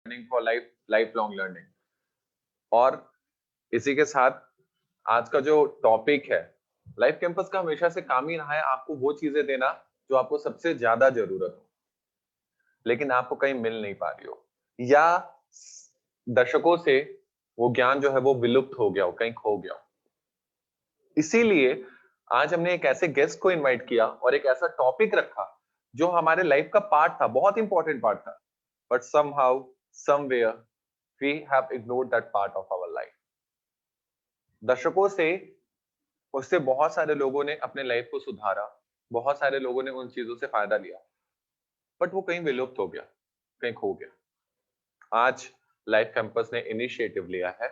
Learning for life long learning. और इसी के साथ आज का जो टॉपिक है, लाइफ कैंपस का हमेशा से काम ही रहा है आपको वो चीजें देना जो आपको सबसे ज्यादा जरूरत हो, लेकिन आपको कहीं मिल नहीं पा रही हो, या दशकों से वो ज्ञान जो है वो विलुप्त हो गया हो, कहीं खो गया हो। इसीलिए आज हमने एक ऐसे गेस्ट को इनवाइट किया और एक ऐसा टॉपिक रखा जो हमारे लाइफ का पार्ट था, बहुत इंपॉर्टेंट पार्ट था, but somehow somewhere we have ignored that part of our life. दशकों से उससे बहुत सारे लोगों ने अपने लाइफ को सुधारा, बहुत सारे लोगों ने उन चीजों से फायदा लिया, बट वो कहीं विलुप्त हो गया, कहीं खो गया। आज लाइफ कैंपस ने इनिशिएटिव लिया है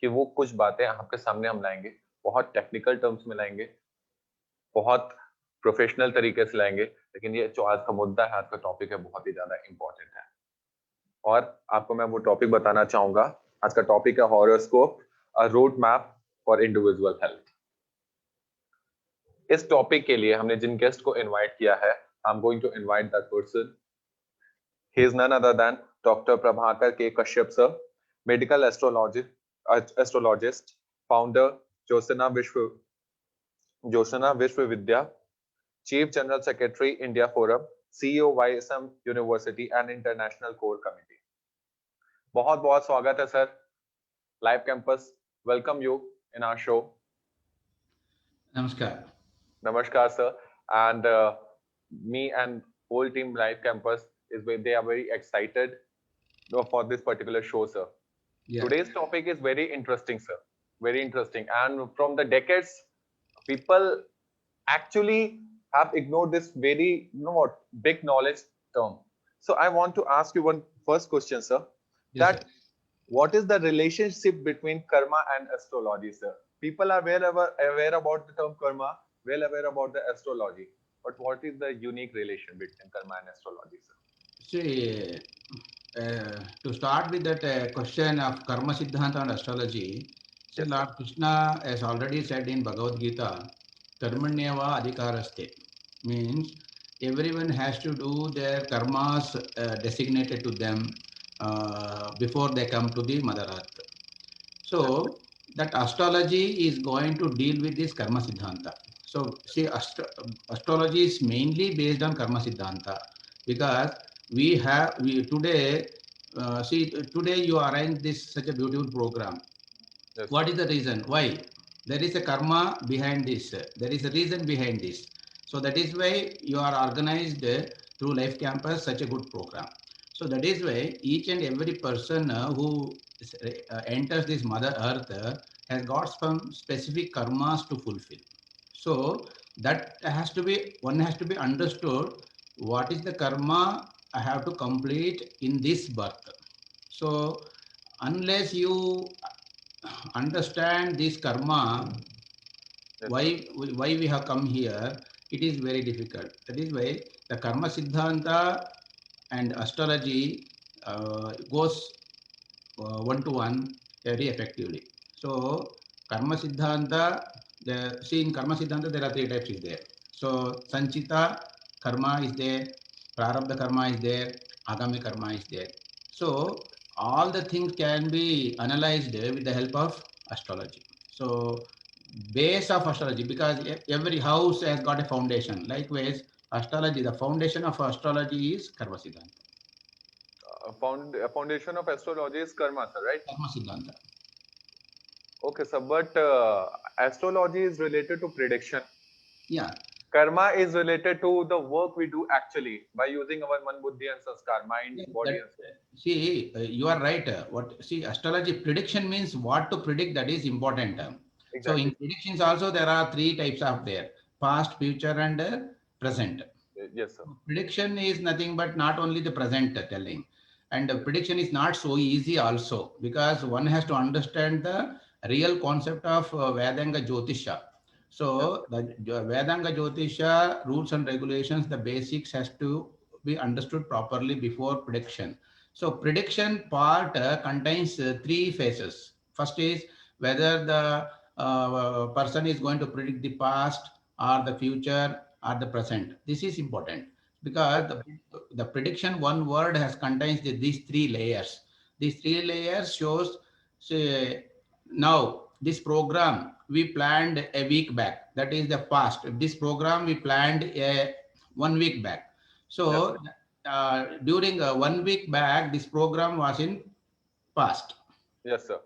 कि वो कुछ बातें आपके सामने हम लाएंगे, बहुत टेक्निकल टर्म्स में लाएंगे, बहुत प्रोफेशनल तरीके से लाएंगे, लेकिन ये जो आज का मुद्दा है, आज का टॉपिक है, बहुत ही ज्यादा इंपॉर्टेंट है। और आपको मैं वो टॉपिक बताना चाहूंगा। आज का टॉपिक है horoscope, a road map for individual health. इस टॉपिक के लिए हमने जिन गेस्ट को इनवाइट किया है, I am going to invite that person. He is none other than doctor Prabhakar K Kashyap sir, medical astrologist, founder Joshna Vishwavidya, Chief General Secretary, India Forum, CEO, YSM University and International Core Committee। बहुत बहुत स्वागत है sir, live campus welcome you in our show. नमस्कार। नमस्कार sir, and me and whole team live campus they are very excited for this particular show, sir. Yeah. Today's topic is very interesting, sir, very interesting, and from the decades people actually have ignored this very big knowledge term. So I want to ask you one first question, sir. Yes, That sir. what is the relationship between karma and astrology, sir? People are aware about the term karma, well aware about the astrology, but what is the unique relation between karma and astrology, sir? See, to start with that question of karma siddhanta and astrology, see, Yes, Lord sir. Krishna has already said in Bhagavad Gita, karmanyava adhikaraste, means everyone has to do their karmas designated to them before they come to the Mother Earth. So that astrology is going to deal with this karma siddhanta. So see, astrology is mainly based on karma siddhanta, because we today today you arrange this such a beautiful program. Yes, What sir. is the reason? Why? There is a karma behind this. There is a reason behind this. So that is why you are organized through Life Campus such a good program. So that is why each and every person who enters this Mother Earth has got some specific karmas to fulfill. So that one has to be understood. What is the karma I have to complete in this birth? So unless you understand this karma, Yes, why sir. we have come here, it is very difficult. That is why the karma siddhanta and astrology goes one to one very effectively. So karma siddhanta, in karma siddhanta there are three types is there. So sanchita karma is there, prarabdha karma is there, agami karma is there. So all the things can be analyzed with the help of astrology. So base of astrology, because every house has got a foundation. Likewise, astrology, the foundation of astrology is karma siddhanta. Foundation of astrology is karma, sir, right? Karma siddhanta. Okay, sir, but astrology is related to prediction. Yeah. Karma is related to the work we do actually by using our man, buddhi, and sanskar, mind, body, and soul. See, you are right. Astrology prediction means what to predict, that is important. So in Exactly. predictions also there are three types of there: past, future, and present. Yes, sir. Prediction is nothing but not only the present telling, and Yes. prediction is not so easy also, because one has to understand the real concept of Vedanga Jyotisha. Yes, So the Vedanga Jyotisha rules and regulations, the basics has to be understood properly before prediction. So prediction part contains three phases. First is whether the person is going to predict the past or the future or the present. This is important, because okay. the prediction one word has contains these three layers. These 3 layers shows, say, now this program we planned a week back. That is the past. This program we planned 1 week back. Yes, So sir. during 1 week back, this program was in past. Yes, sir.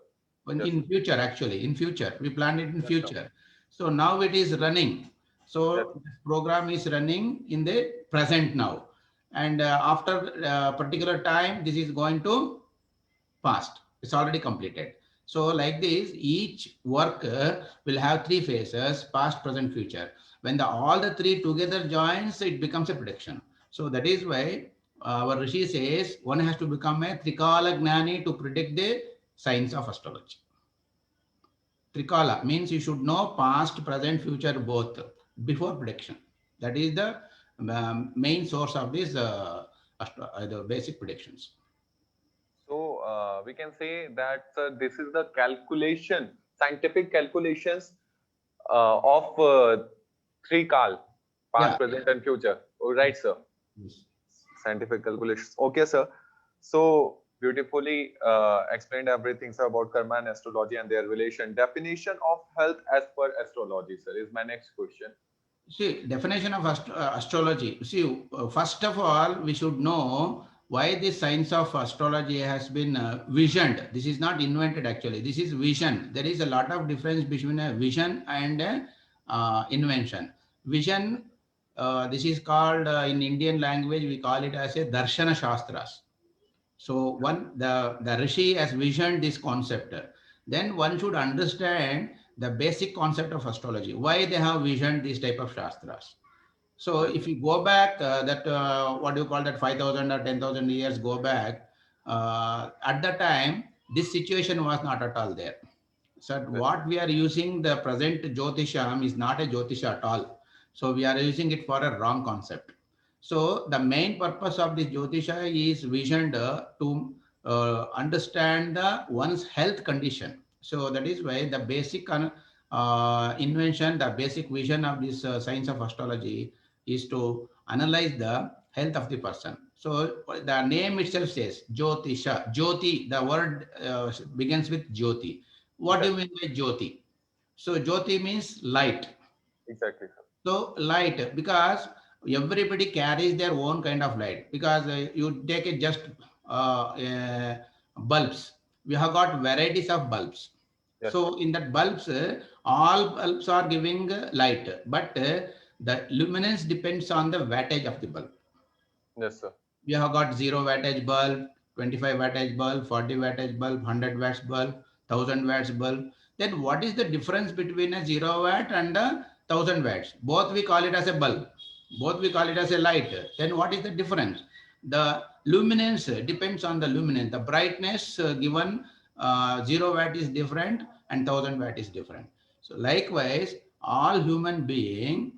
Yes, In sir. future, actually, in future, we planned it in Yes, sir. future. So now it is running. Yes, So this program is running in the present now. And after particular time, this is going to past. It's already completed. So like this, each work will have 3 phases: past, present, future. When all the three together joins, it becomes a prediction. So that is why our Rishi says one has to become a Trikala Gnani to predict the science of astrology. Trikala means you should know past, present, future both before prediction. That is the main source of this the basic predictions. So we can say that this is the calculation, scientific calculations of three kal, Yeah. past, present, and future. Oh, right, sir. Yes. Scientific calculations. Okay, sir. So beautifully explained everything, sir, about karma and astrology and their relation. Definition of health as per astrology, sir, is my next question. See, definition of astrology. See, first of all, we should know why the science of astrology has been visioned. This is not invented actually. This is vision. There is a lot of difference between a vision and a, invention. Vision, this is called in Indian language, we call it as a Darshana Shastras. So the Rishi has visioned this concept. Then one should understand the basic concept of astrology, why they have visioned this type of shastras. So Yes, if you go back, that what do you call that, 5,000 or 10,000 years go back, at the time, this situation was not at all there. So yes, what we are using the present Jyotisham is not a Jyotisha at all. So we are using it for a wrong concept. So the main purpose of this Jyotisha is visioned to understand the one's health condition. So that is why the basic invention, the basic vision of this science of astrology is to analyze the health of the person. So the name itself says Jyotisha. Jyoti, the word begins with Jyoti. What do you exactly, mean by Jyoti? So Jyoti means light. exactly, sir. So light, because everybody carries their own kind of light. Because you take it just bulbs. We have got varieties of bulbs. Yes, sir. So in that bulbs, all bulbs are giving light, but the luminance depends on the wattage of the bulb. Yes, sir. We have got 0 wattage bulb, 25 wattage bulb, 40 wattage bulb, 100 watts bulb, 1000 watts bulb. Then what is the difference between a 0 watt and a 1000 watts? Both we call it as a bulb. Both we call it as a light. Then what is the difference? The luminance depends on the luminance. The brightness given 0 watt is different and 1000 watt is different. So likewise, all human being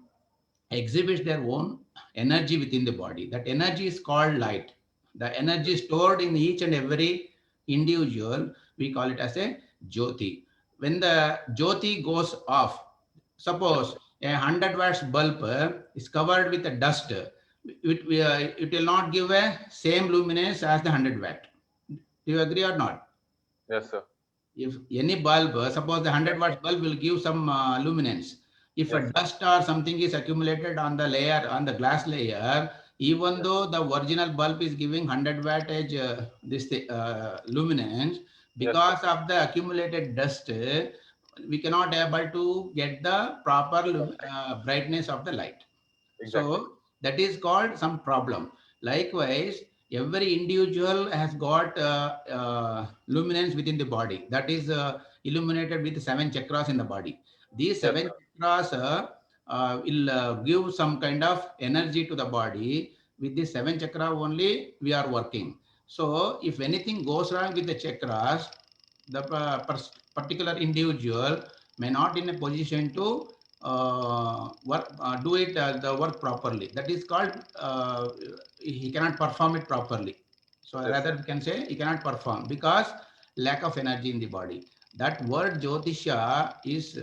exhibits their own energy within the body. That energy is called light. The energy stored in each and every individual, we call it as a jyoti. When the jyoti goes off, Yes, suppose a 100 watts bulb is covered with a dust, it will not give a same luminance as the 100 watt. Do you agree or not? yes, sir. If any bulb, suppose the 100 watts bulb will give some luminance. If Yes, a sir. dust or something is accumulated on the layer, on the glass layer, even Yes, though the original bulb is giving 100 wattage luminance, yes, sir. because of the accumulated dust, we cannot able to get the proper brightness of the light. Exactly. So that is called some problem. Likewise, every individual has got luminance within the body. That is illuminated with 7 chakras in the body. These Yes, seven sir. chakras will give some kind of energy to the body. With this 7 chakra only, we are working. So if anything goes wrong with the chakras, the particular individual may not in a position to do it the work properly. That is called he cannot perform it properly. So Yes, sir. rather we can say he cannot perform because lack of energy in the body. That word Jyotisha is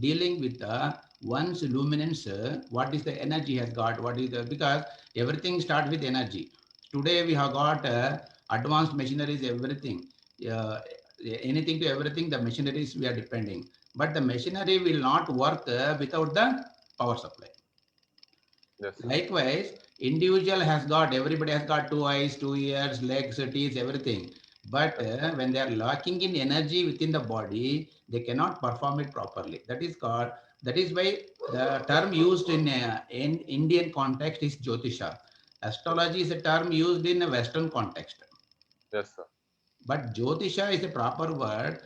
dealing with one's luminance. What is the energy has got? What is the, because everything starts with energy. Today we have got advanced machineries, everything. Uh, Anything to everything, the machineries we are depending. But the machinery will not work without the power supply. Yes, sir. Likewise, individual has got, everybody has got two eyes, 2 ears, legs, teeth, everything. But Yes, sir. when they are lacking in energy within the body, they cannot perform it properly. That is called, that is why the term used in Indian context is Jyotisha. Astrology is a term used in a Western context. Yes, sir. But Jyotisha is a proper word.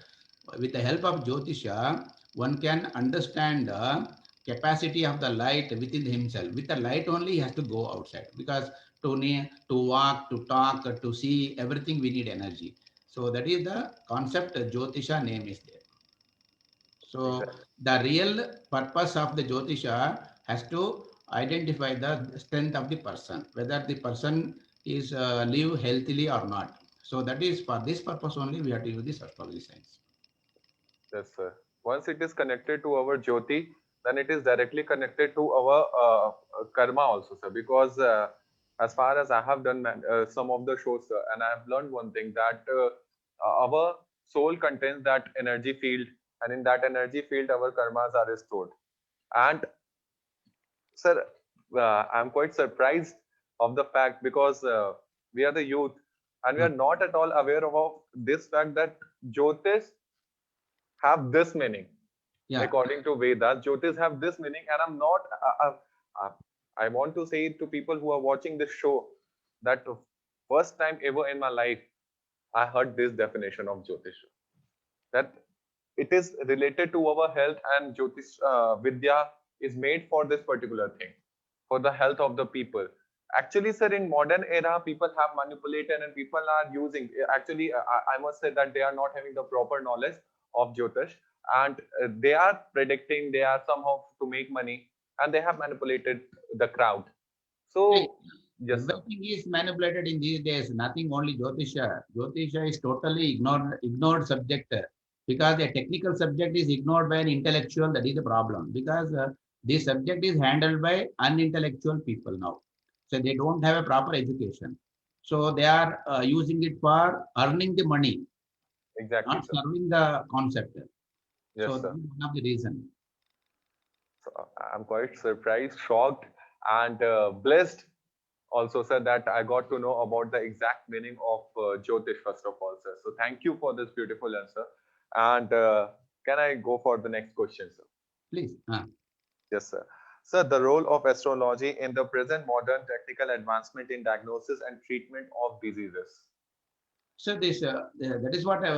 With the help of Jyotisha, one can understand the capacity of the light within himself. With the light only, he has to go outside because to walk, to talk, to see, everything we need energy. So that is the concept. Jyotisha name is there. So Exactly. the real purpose of the Jyotisha has to identify the strength of the person, whether the person is live healthily or not. So that is for this purpose only we have to use this astrology science. Yes, sir. Once it is connected to our Jyoti, then it is directly connected to our karma also, sir. Because as far as I have done some of the shows, sir, and I have learned one thing that our soul contains that energy field, and in that energy field, our karmas are stored. And sir, I'm quite surprised of the fact because we are the youth and we Hmm. are not at all aware of this fact that Jyotish have this meaning Yeah. according to Vedas. Jyotish have this meaning, and I'm not. Uh, I want to say to people who are watching this show that first time ever in my life I heard this definition of Jyotish. That it is related to our health, and Jyotish Vidya is made for this particular thing, for the health of the people. Actually, sir, in modern era, people have manipulated and people are using. Actually, I must say that they are not having the proper knowledge of Jyotish, and they are predicting. They are somehow to make money, and they have manipulated the crowd. See, So, yes, sir. everything is manipulated in these days. Nothing only Jyotisha. Jyotisha is totally ignored subject because a technical subject is ignored by an intellectual. That is the problem because this subject is handled by unintellectual people now. So they don't have a proper education. So they are using it for earning the money, Exactly, not sir. serving the concept. So Yes, that sir. is one of the reason. So I'm quite surprised, shocked, and blessed also, sir, that I got to know about the exact meaning of Jyotish, first of all, sir. So thank you for this beautiful answer. And can I go for the next question, sir? Please. Yes, sir. Sir, the role of astrology in the present modern technical advancement in diagnosis and treatment of diseases. So this that is what we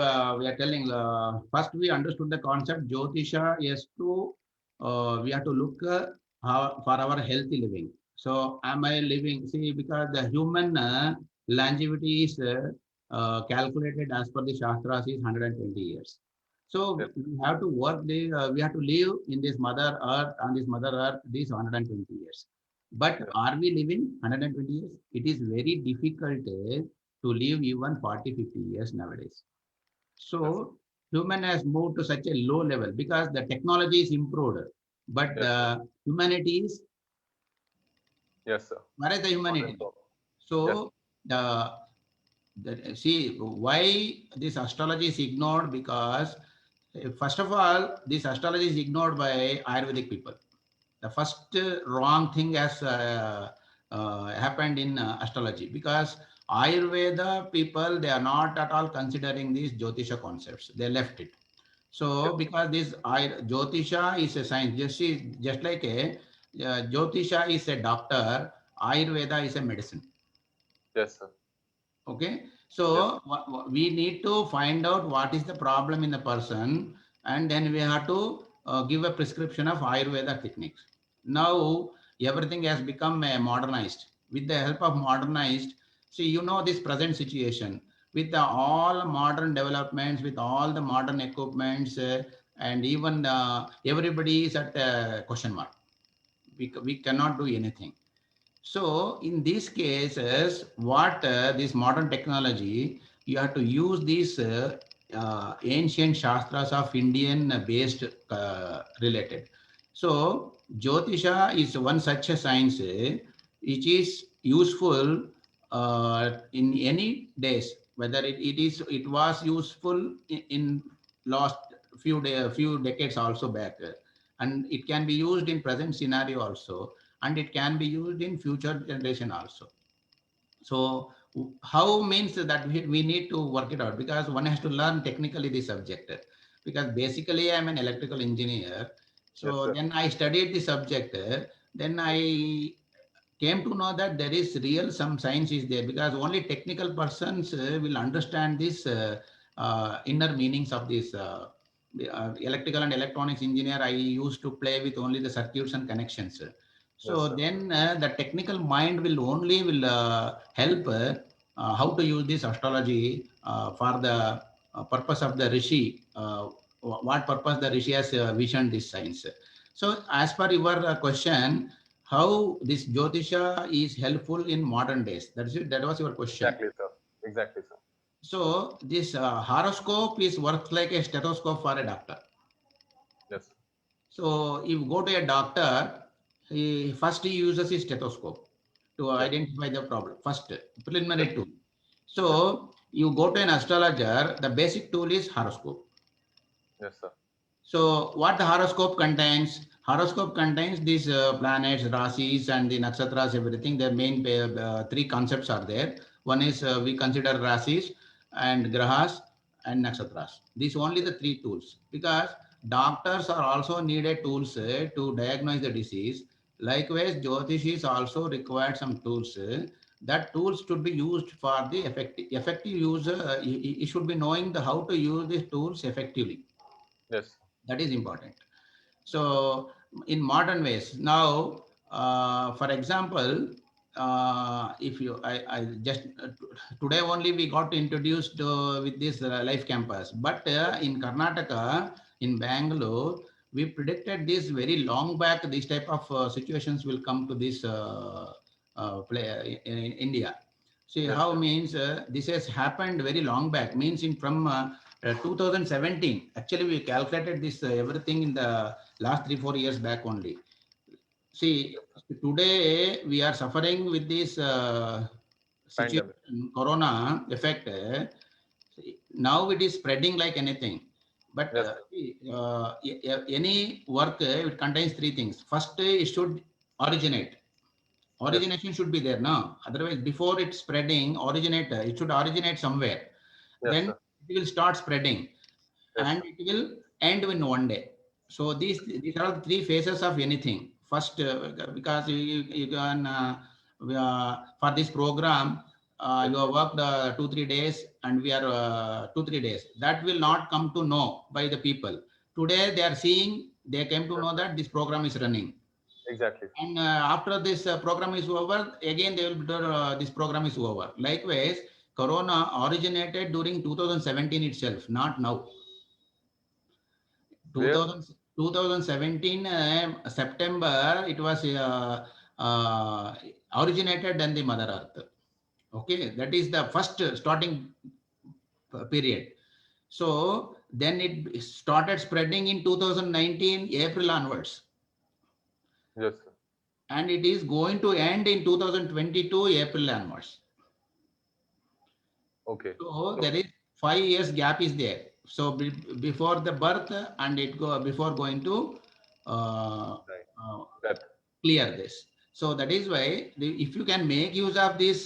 are telling. First, we understood the concept. Jyotisha is to we have to look for our healthy living. So, am I living? See, because the human longevity is calculated as per the Shastras is 120 years. So Yes, we have to we have to live in this mother earth, on this mother earth, these 120 years. But yes, are we living 120 years? It is very difficult to live even 40, 50 years nowadays. yes, So human has moved to such a low level because the technology is improved, but yes, sir. the humanity is, Yes, sir. where is the Not in humanity? problem. Yes, So see why this astrology is ignored because first of all, this astrology is ignored by Ayurvedic people. The first wrong thing has happened in astrology because Ayurveda people they are not at all considering these Jyotisha concepts. They left it. yes, So because this Jyotisha is a science, just like a Jyotisha is a doctor, Ayurveda is a medicine. yes, sir. Okay, Yes, so we need to find out what is the problem in the person, and then we have to give a prescription of Ayurveda techniques. Now everything has become modernized. With the help of modernized, see, you know this present situation with all modern developments, with all the modern equipments, and even everybody is at question mark. We cannot do anything. So in these cases, what this modern technology, you have to use these ancient shastras of Indian based related. So Jyotisha is one such a science which is useful in any days, whether it was useful in last few decades also back, and it can be used in present scenario also, and it can be used in future generation also. So how means that we need to work it out, because one has to learn technically the subject, because basically I'm an electrical engineer. Yes, So sir. then I studied the subject, then I came to know that there is real some science is there, because only technical persons will understand this inner meanings of this electrical and electronics engineer. I used to play with only the circuits and connections. Yes, So sir. then the technical mind will help how to use this astrology for the purpose of the rishi, what purpose the rishi has visioned this science. So as per your question, how this Jyotisha is helpful in modern days. That's it. That was your question. Exactly, sir. Exactly, sir. So this horoscope is works like a stethoscope for a doctor. Yes. So if you go to a doctor, he uses his stethoscope to Yes. identify the problem. First, preliminary tool. So you go to an astrologer, the basic tool is horoscope. Yes, sir. So what the horoscope contains? Horoscope contains these planets, rasis, and the nakshatras, everything. Their main three concepts are there. One is we consider rasis and grahas and nakshatras. These only the three tools, because doctors are also needed tools to diagnose the disease. Likewise, Jyotish is also required some tools. That tools should be used for the effective use. He should be knowing the how to use these tools effectively. Yes. That is important. So in modern ways now, for example, if you I just today only we got introduced with this life campus, but in Karnataka, in Bangalore, we predicted this very long back. These type of situations will come to this play in India. See Yes, how sir. means this has happened very long back, means in from 2017. Actually, we calculated this everything in the last 3 4 years back only. See, Yes, sir. today we are suffering with this Pandemic. situation, corona effect. Now it is spreading like anything. But Yes, sir. any work, it contains three things. First, it should originate. Yes. Origination should be there now. Otherwise, before it's spreading, it should originate somewhere. Yes, Then sir. it will start spreading, Yes, and sir. it will end in one day. So these are the three phases of anything. First, because you can for this program, Yes, you have worked 2 3 days, and we are 2 3 days. That will yes. not come to know by the people. Today they are seeing. They came to Yes, know sir. that this program is running, Exactly, sir. and after this program is over, again they will be this program is over. Likewise, Corona originated during 2017 itself, not now. Where? 2017 September, it was originated in the Mother Earth. Okay, that is the first starting period. So then it started spreading in 2019 April onwards, Yes, sir. and it is going to end in 2022 April onwards. Okay. So there So, is 5 years gap is there. So before the birth, and it go before going to uh, right. uh, That. clear this. So that is why if you can make use of this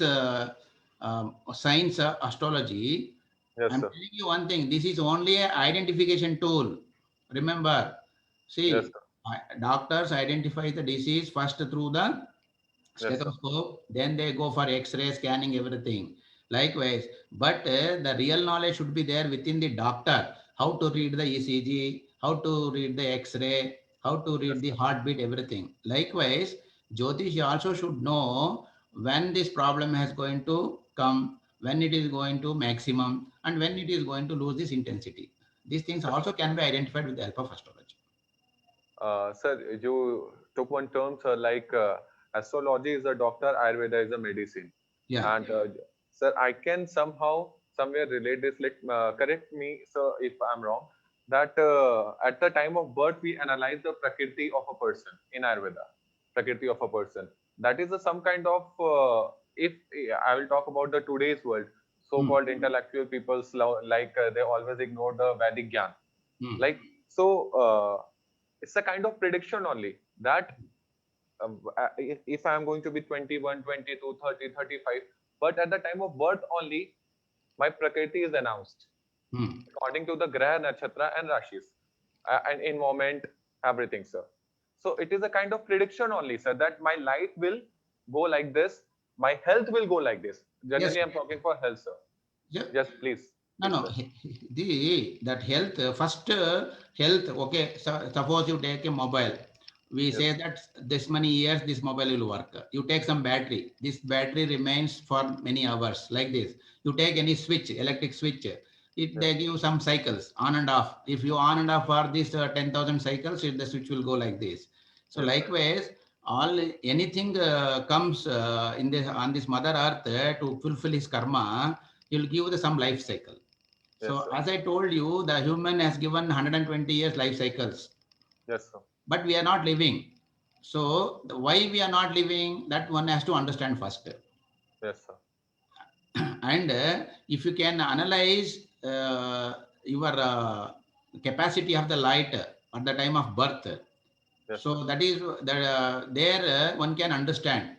science astrology, Yes, I'm sir. telling you one thing. This is only an identification tool. Remember, Yes, see, sir. doctors identify the disease first through the Yes, sir. stethoscope, then they go for X-ray scanning, everything. Likewise, but the real knowledge should be there within the doctor. How to read the ECG, how to read the X-ray, how to read Yes, the sir. heartbeat, everything. Likewise, Jyotish also should know when this problem is going to come, when it is going to maximum, and when it is going to lose this intensity. These things Yes, also sir. can be identified with the help of astrology. Sir, you took one term, sir, like astrology is a doctor, Ayurveda is a medicine. Yeah, And sir, I can somehow, somewhere relate this, like, correct me, sir, if I'm wrong, that at the time of birth, we analyze the prakriti of a person in Ayurveda, prakriti of a person. That is some kind of if I will talk about the today's world, so-called intellectual peoples like they always ignore the Vedic Gyan. Like, so it's a kind of prediction only that if I am going to be 21, 22, 30, 35, but at the time of birth only, my Prakriti is announced according to the Graha, Nakshatra, and Rashis, and in moment, everything, sir. So it is a kind of prediction only, sir, that my life will go like this, my health will go like this. Generally, Yes. I'm talking for health, sir. Yeah. Yes, please. No. That health, first health, okay, so suppose you take a mobile. We say that this many years this mobile will work. You take some battery. This battery remains for many hours like this. You take any switch, electric switch. They give some cycles on and off. If you on and off for this 10,000 cycles, the switch will go like this. So likewise, anything comes on this Mother Earth to fulfill his karma, he'll give some life cycle. So as I told you, the human has given 120 years life cycles. Yes, sir. But we are not living. So why we are not living, that one has to understand first. Yes, sir. And if you can analyze your capacity of the light at the time of birth, so that is there one can understand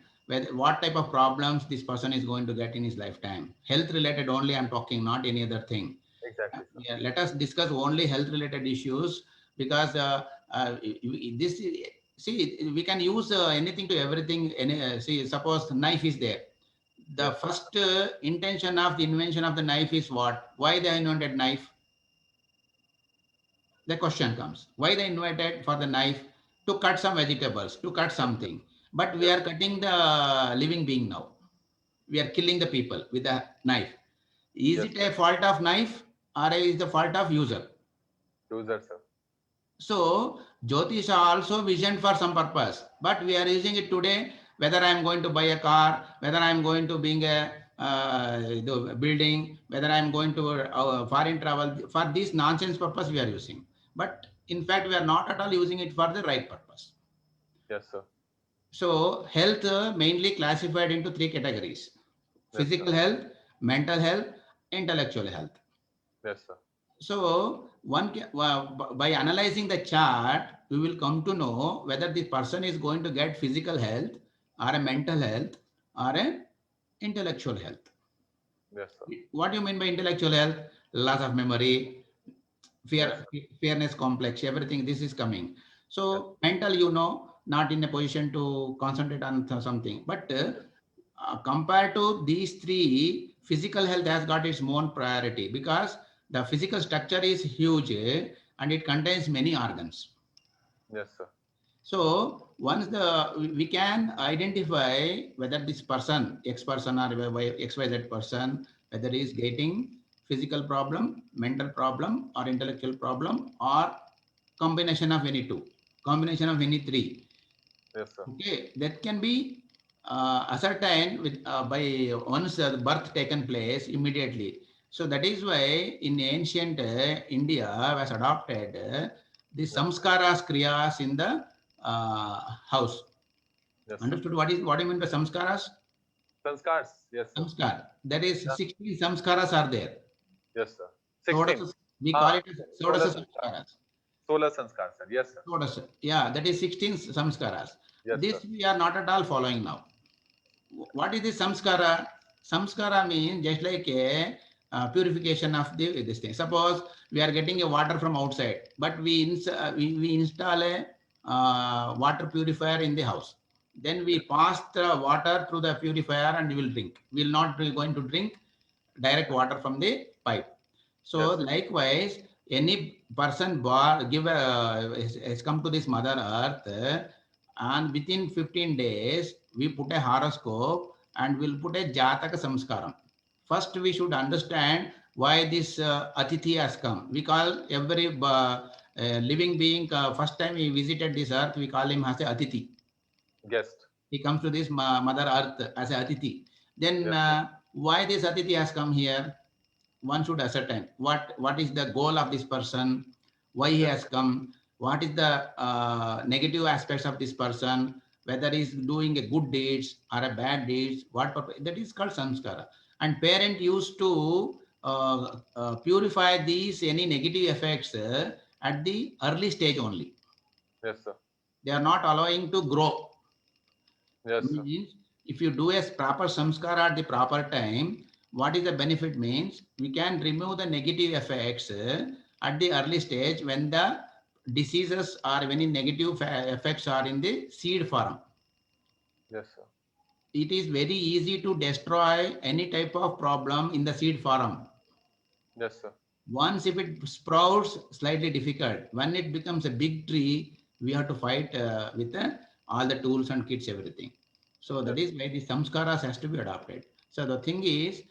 what type of problems this person is going to get in his lifetime. Health related only I'm talking, not any other thing. Exactly. Yeah, let us discuss only health related issues, because this see, we can use anything to everything. See, suppose knife is there. The first intention of the invention of the knife is what? Why they invented knife? The question comes. Why they invented for the knife? To cut some vegetables, to cut something. But we are cutting the living being now. We are killing the people with a knife. Is it a fault of knife, or is the fault of user? User, sir. So Jyotisha also visioned for some purpose, but we are using it today. Whether I am going to buy a car, whether I am going to build a building, whether I am going to foreign travel, for this nonsense purpose we are using. But in fact, we are not at all using it for the right purpose. Yes, sir. So health mainly classified into three categories: physical health, mental health, intellectual health. Yes, sir. So by analyzing the chart, we will come to know whether the person is going to get physical health, or a mental health, or a intellectual health. Yes, sir. What do you mean by intellectual health? Loss of memory, fairness complex, everything this is coming. So mental, not in a position to concentrate on something. But compared to these three, physical health has got its own priority, because the physical structure is huge and it contains many organs. Yes, sir. So once we can identify whether this person, X person or XYZ person, whether he is getting physical problem, mental problem, or intellectual problem, or combination of any two, combination of any three. Yes, sir. Okay, that can be ascertained with by once the birth taken place immediately. So that is why in ancient India was adopted the samskaras kriyas in the house. Understood? What do you mean by samskaras? Sanskars, yes, sir. Samskar. That is 16 samskaras are there. Yes, sir. 16. We call it Sodasa samskaras. Solar sanskar, sir. Yes, sir. Sodasa. Yeah, that is 16 samskaras. Yes, this sir. We are not at all following now. What is this samskara? Samskara means just like a purification of this thing. Suppose we are getting a water from outside, but we install a water purifier in the house. Then we pass the water through the purifier and we will drink. We will not be going to drink direct water from the pipe. So likewise, any person has come to this Mother Earth, and within 15 days, we put a horoscope and we'll put a Jataka Samskaram. First, we should understand why this Atithi has come. We call every living being, first time he visited this earth, we call him as a Atithi. Guest. He comes to this Mother Earth as a Atithi. Then why this Atithi has come here? One should ascertain what is the goal of this person, why he has come, what is the negative aspects of this person, whether he's doing a good deeds or a bad deeds, what purpose, that is called samskara. And parent used to purify these any negative effects at the early stage only. Yes, sir. They are not allowing to grow. Yes, sir. Means if you do a proper samskara at the proper time, what is the benefit means we can remove the negative effects at the early stage when the diseases or any negative effects are in the seed form. Yes, sir. It is very easy to destroy any type of problem in the seed form. Yes, sir. Once if it sprouts, slightly difficult. When it becomes a big tree, we have to fight with all the tools and kits, everything. So that Yes. is why the samskaras has to be adopted. So the thing is,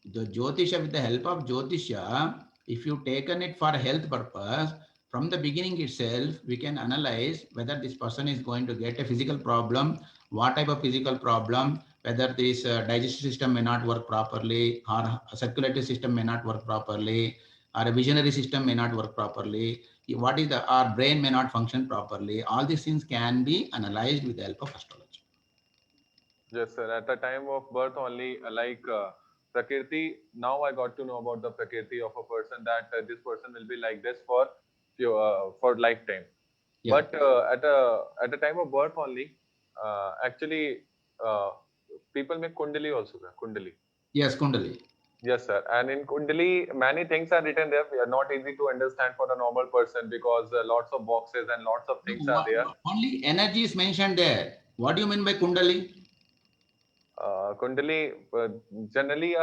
the Jyotisha, with the help of Jyotisha, if you taken it for health purpose, from the beginning itself, we can analyze whether this person is going to get a physical problem, what type of physical problem, whether this digestive system may not work properly, or a circulatory system may not work properly, or a visionary system may not work properly, what is the, our brain may not function properly. All these things can be analyzed with the help of astrology. Yes, sir. At the time of birth only, Prakriti, now I got to know about the Prakriti of a person that this person will be like this for lifetime. Yeah. But at the time of birth only, actually, people make Kundali also, sir. Kundali. Yes, Kundali. Yes, sir. And in Kundali, many things are written there. We are not easy to understand for a normal person because lots of boxes and lots of things are there. Only energy is mentioned there. What do you mean by Kundali? Kundali, generally,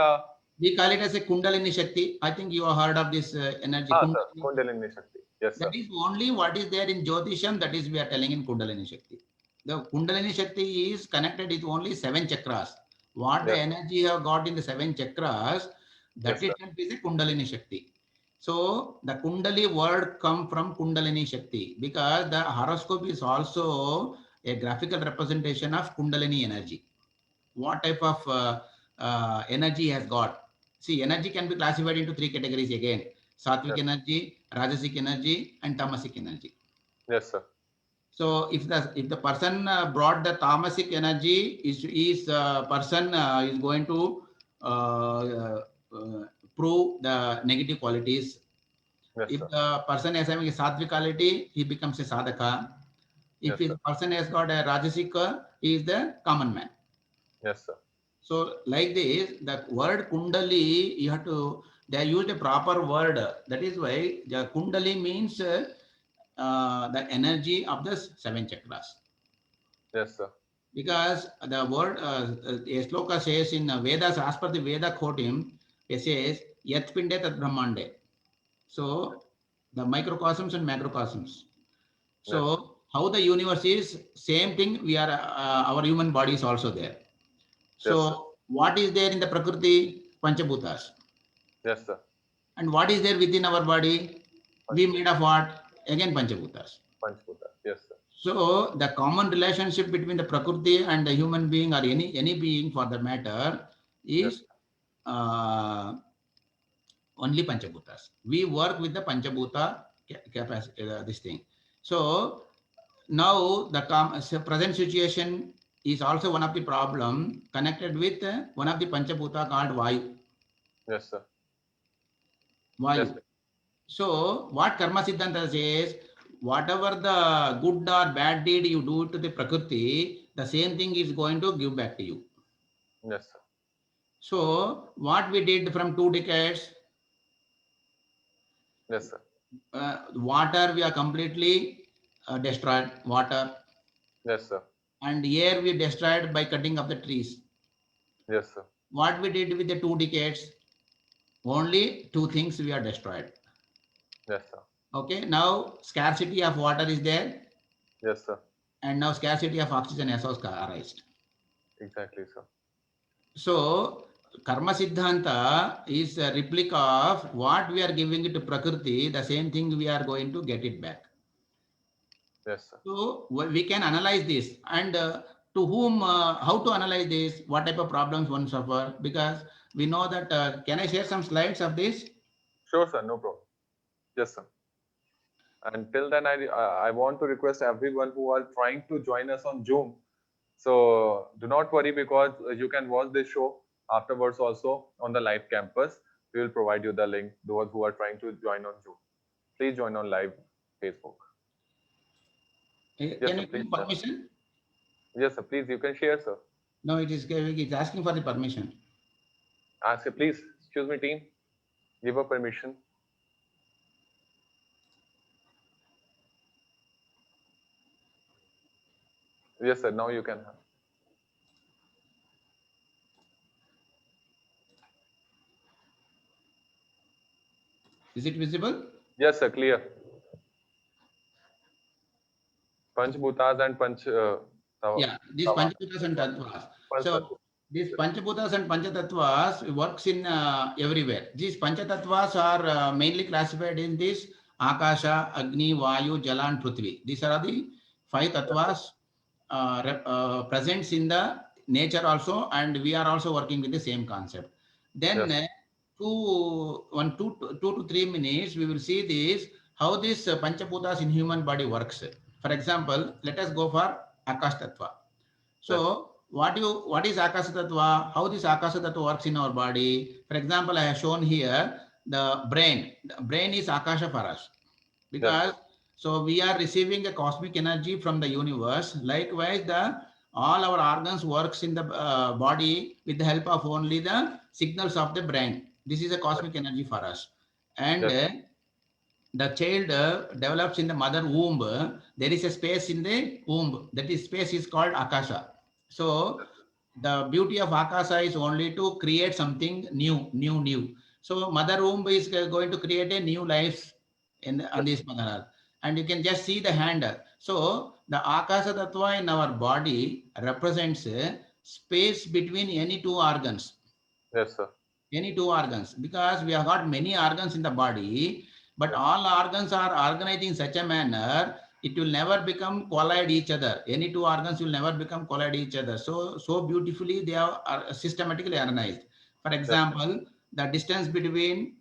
We call it as a Kundalini Shakti. I think you have heard of this energy. sir, Kundalini Shakti. Yes, sir. That is only what is there in Jyotisham, that is we are telling in Kundalini Shakti. The Kundalini Shakti is connected with only 7 chakras. What the Yes. energy you have got in the 7 chakras, that Yes, itself is a Kundalini Shakti. So the Kundali word come from Kundalini Shakti because the horoscope is also a graphical representation of Kundalini energy. What type of energy has got? See, energy can be classified into 3 categories again: sattvic Yes. energy, rajasic energy, and tamasic energy. Yes, sir. So if the person brought the tamasic energy, is person is going to prove the negative qualities. Yes, If sir. the person is having a sattvic quality, he becomes a sadhaka. If Yes, the sir. person has got a rajasic, he is the common man. Yes, sir. So like this, the word Kundali, you have to, they used a proper word. That is why the Kundali means the energy of the 7 chakras. Yes, sir. Because the word, a sloka says in Vedas, as per the Veda quoting, it says, Yat Pinde Tat Brahmande. So the microcosms and macrocosms. So Yes. how the universe is, same thing, we are, our human body is also there. So Yes, sir. what is there in the Prakriti? Panchabhutas. Yes, sir. And what is there within our body? We made of what? Again, Panchabhutas. Panchbhuta. Yes, sir. So the common relationship between the Prakriti and the human being, or any being for the matter, Yes. is only Panchabhutas. We work with the Panchabhuta capacity, this thing. So now the present situation is also one of the problem connected with one of the Panchabhuta called Vayu. Yes, sir. Vayu. Yes. So what Karma Siddhanta says, whatever the good or bad deed you do to the Prakriti, the same thing is going to give back to you. Yes, sir. So what we did from 2 decades, Yes, sir. water we are completely destroyed, water. Yes, sir. And air we destroyed by cutting of the trees. Yes, sir. What we did with the 2 decades, only 2 things we are destroyed. Yes, sir. Okay, now scarcity of water is there. Yes, sir. And now scarcity of oxygen has also arisen. Exactly, sir. So Karma Siddhanta is a replica of what we are giving it to Prakriti, the same thing we are going to get it back. Yes, sir. So we can analyze this, and to whom, how to analyze this, what type of problems one suffer, because we know that, can I share some slides of this? Sure, sir. No problem. Yes, sir. Until then, I want to request everyone who are trying to join us on Zoom. So do not worry, because you can watch this show afterwards also on the live campus. We will provide you the link. Those who are trying to join on Zoom, please join on live Facebook. Yes, Can sir, you please, give sir. permission? Yes, sir. Please, you can share, sir. No, it's asking for the permission. Ask, please. Excuse me, team. Give a permission. Yes, sir. Now you can have. Is it visible? Yes, sir. Clear. Panchbhutas and Panch. Yeah, these Panchabutas and Tattvas. So these Panchabhutas and Panchatatvas works in everywhere. These Panchatattvas are mainly classified in this Akasha, Agni, Vayu, Jala and Prithvi. These are the 5 tattvas presents in the nature also, and we are also working with the same concept. Then Yes. 2 to 3 minutes we will see this how this Panchabhutas in human body works. For example, let us go for Akash Tattva. So Yes. what is Akasha Tattva? How this Akasha Tattva works in our body? For example, I have shown here the brain. The brain is Akasha for us, because Yes. so we are receiving a cosmic energy from the universe. Likewise, the all our organs works in the body with the help of only the signals of the brain. This is a cosmic energy for us, and Yes. the child develops in the mother womb. There is a space in the womb. That is space is called Akasha. So the beauty of Akasha is only to create something new. So mother womb is going to create a new life on this mother earth. And you can just see the hand. So the Akasha Tattva in our body represents space between any 2 organs. Yes, sir. Any 2 organs, because we have got many organs in the body, but Yes. all organs are organized in such a manner it will never become collide each other. Any 2 organs will never become collide each other. So beautifully they are systematically organized. For Yes. example, the distance between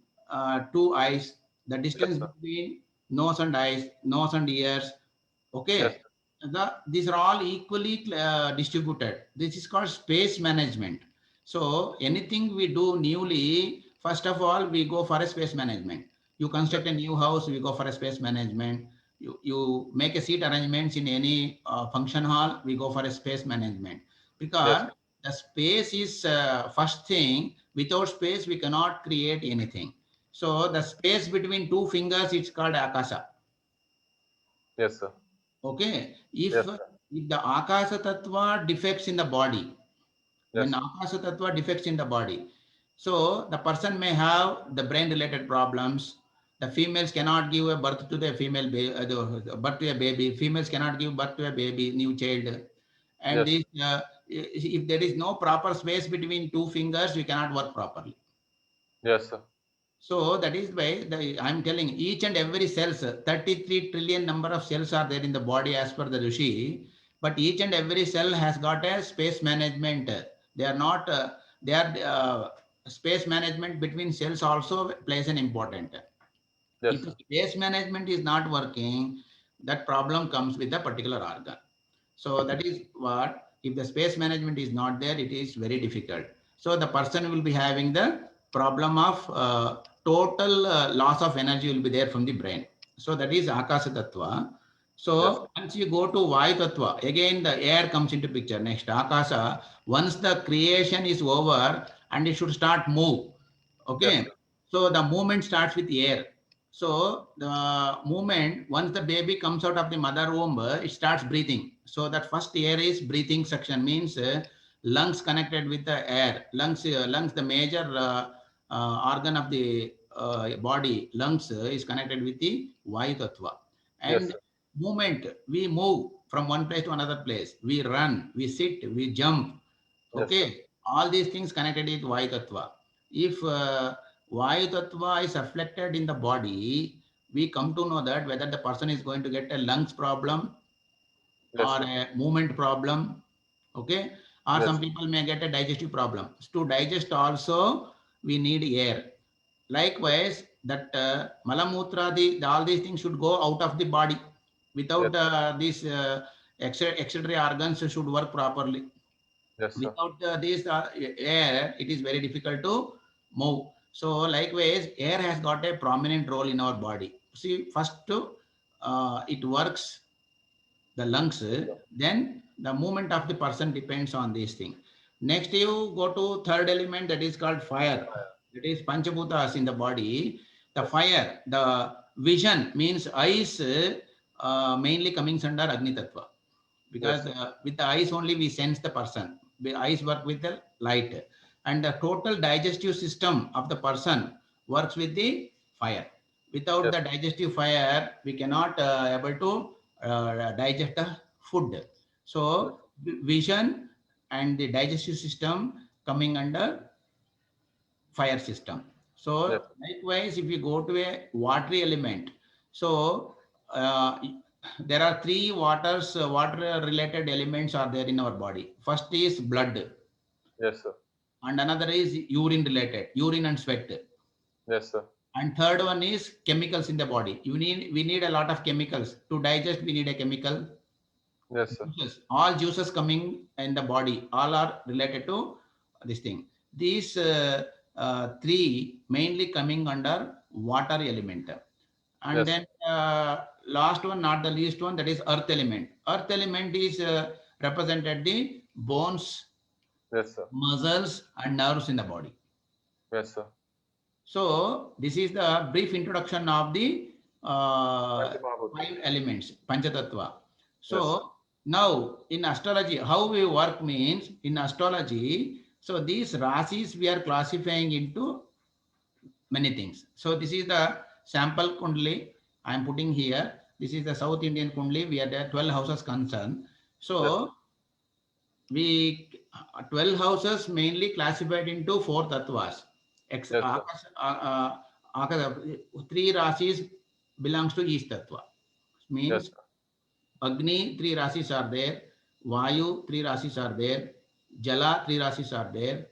2 eyes, the Yes, distance sir. between nose and eyes, nose and ears. Yes. Okay, these are all equally distributed. This is called space management. So anything we do newly, first of all, we go for a space management. You construct a new house, we go for a space management. You make a seat arrangements in any function hall, we go for a space management. Yes. Because the space is first thing. Without space, we cannot create anything. So the space between 2 fingers, it's called Akasha. Yes, sir. Okay, Yes, sir. if the Akasha Tattva defects in the body, when Yes. Akasha Tattva defects in the body, so the person may have the brain related problems. The females cannot give a birth to the female birth to a baby. Females cannot give birth to a baby, new child. And Yes. this, if there is no proper space between 2 fingers, we cannot work properly. Yes, sir. So that is why I'm telling each and every cells, 33 trillion number of cells are there in the body as per the Rishi, but each and every cell has got a space management. They are not, they are space management between cells also plays an important. Yes, If sir. space management is not working, that problem comes with a particular organ. So that is what, if the space management is not there, it is very difficult. So the person will be having the problem of total loss of energy will be there from the brain. So that is Akasha Tattva. Yes. So once you go to Vayu Tattva, again the air comes into picture. Next, Akasha, once the creation is over and it should start move. Yes, Okay. sir. So the movement starts with air. So the movement, once the baby comes out of the mother womb, it starts breathing. So that first air is breathing section, means lungs connected with the air. Lungs, the major organ of the body, lungs is connected with the Vayu Tattva. Yes, And sir. movement, we move from one place to another place. We run, we sit, we jump. Yes, sir. Okay, all these things connected with Vayu Tattva. If Vayu Tattva is reflected in the body, we come to know that whether the person is going to get a lungs problem Yes, or sir. a movement problem, okay, or Yes, some sir. people may get a digestive problem. To digest also, we need air. likewise, that malamutra, all these things should go out of the body. Without these excretory organs should work properly. Yes, sir. Without this air, it is very difficult to move. So likewise, air has got a prominent role in our body. See, first it works the lungs, then the movement of the person depends on this thing. Next, you go to third element, that is called fire. That is Panchabhutas in the body. The fire, the vision means eyes, mainly coming under Agni Tattva, because with the eyes only we sense the person. The eyes work with the light, and the total digestive system of the person works with the fire. Without the digestive fire, we cannot able to digest the food. So vision and the digestive system coming under fire system. So likewise, if you go to a watery element, so there are three water related elements are there in our body. First is blood. Yes, sir. And another is urine related, urine and sweat. Yes, sir. And third one is chemicals in the body. We need a lot of chemicals to digest. We need a chemical. Yes, sir. All juices coming in the body, all are related to this thing. These three mainly coming under water element. And then last one, not the least one, that is earth element. Earth element is represented the bones, muscles and nerves in the body. Yes, sir. So this is the brief introduction of the 5 elements, Panchatattva. So now in astrology, how we work means, in astrology, so these rasis we are classifying into many things. So this is the sample Kundli I am putting here. This is the South Indian Kundli. We are there 12 houses concerned. So we 12 houses mainly classified into 4 tattvas. 3 rasis belongs to each tattva. Means Agni 3 rasis are there, Vayu 3 rasis are there, Jala 3 rasis are there,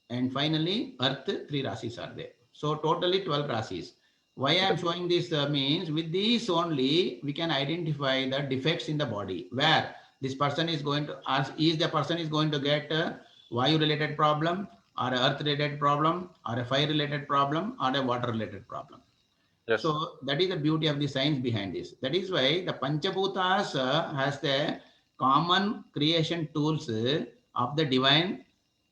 and finally Earth 3 rasis are there. So totally 12 rasis. Why I am showing this means with these only we can identify the defects in the body, where this person is going to ask, is the person is going to get a Vayu related problem, or a earth related problem, or a fire related problem, or a water related problem. So that is the beauty of the science behind this. That is why the Panchabhutas has the common creation tools of the divine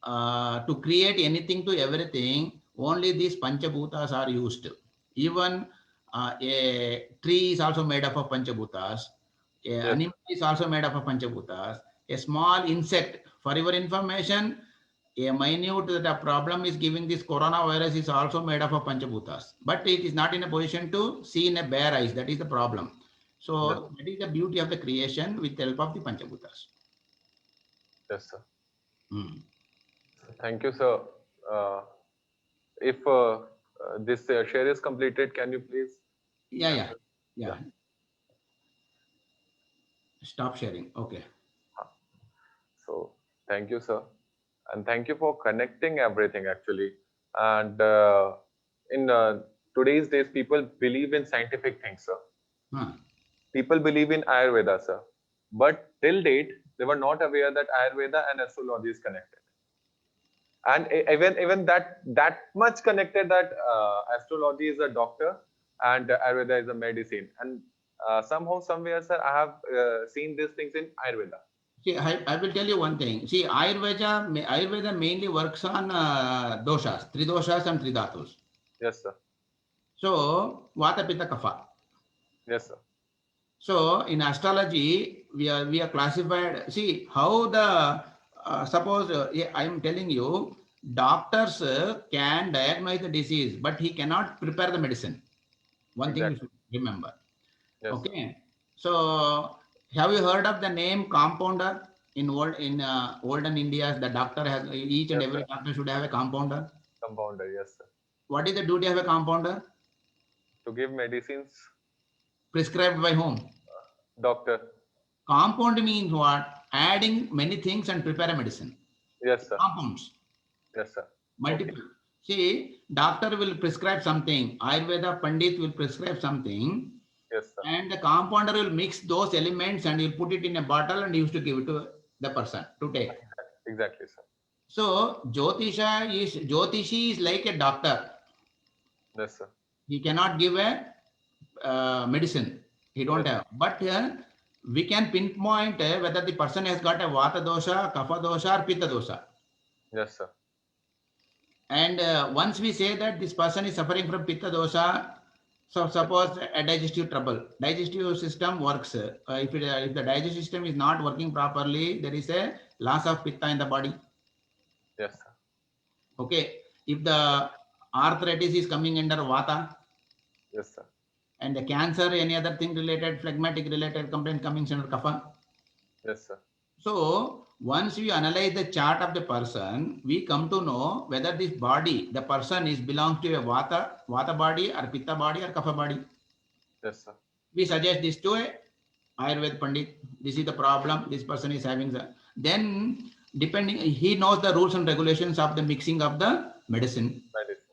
to create anything to everything. Only these Panchabhutas are used. Even a tree is also made up of Panchabhutas. An animal is also made up of Panchabhutas. A small insect, for your information, a minute problem is giving this coronavirus is also made up of Panchabhutas, but it is not in a position to see in a bare eyes. That is the problem. So that is the beauty of the creation with the help of the Panchabhutas. Yes, sir. Thank you, sir. If this share is completed, can you please? Yeah. Stop sharing. Okay. So thank you, sir. And thank you for connecting everything actually. And in today's days, people believe in scientific things, sir. People believe in Ayurveda, sir. But till date, they were not aware that Ayurveda and astrology is connected. And even that much connected that astrology is a doctor and Ayurveda is a medicine. And somehow, somewhere, sir, I have seen these things in Ayurveda. See, I will tell you one thing. See, Ayurveda mainly works on doshas, 3 doshas and 3 dhatus. Yes, sir. So, Vata, Pitta, Kapha. Yes, sir. So, in astrology, we are classified. See, how the, suppose I am telling you, doctors can diagnose the disease, but he cannot prepare the medicine. One thing you should remember. Yes. Okay. So, have you heard of the name compounder in olden India? The doctor has, each and every doctor should have a compounder. Compounder, yes, sir. What is the duty of a compounder? To give medicines. Prescribed by whom? Doctor. Compound means what? Adding many things and prepare a medicine. Yes, sir. Compounds. Yes, sir. Multiple. Okay. See, doctor will prescribe something, Ayurveda Pandit will prescribe something, Yes, sir. and the compounder will mix those elements and he'll put it in a bottle and he used to give it to the person to take. Exactly, sir. So Jyotishi is like a doctor. Yes, sir. He cannot give a medicine. He don't Yes. have. But we can pinpoint whether the person has got a Vata dosha, Kapha dosha, or Pitta dosha. Yes, sir. And once we say that this person is suffering from Pitta dosha, so suppose a digestive trouble, digestive system works. If the digestive system is not working properly, there is a loss of Pitta in the body. Yes, sir. Okay. If the arthritis is coming under Vata, Yes, sir. and the cancer, any other thing related, phlegmatic related complaint coming under Kapha. Yes, sir. So once we analyze the chart of the person, we come to know whether this body, the person is belongs to a Vata body or Pitta body or Kapha body. Yes, sir. We suggest this to a Ayurveda Pandit. This is the problem. This person is having the. Then depending, he knows the rules and regulations of the mixing of the medicine. Medicine.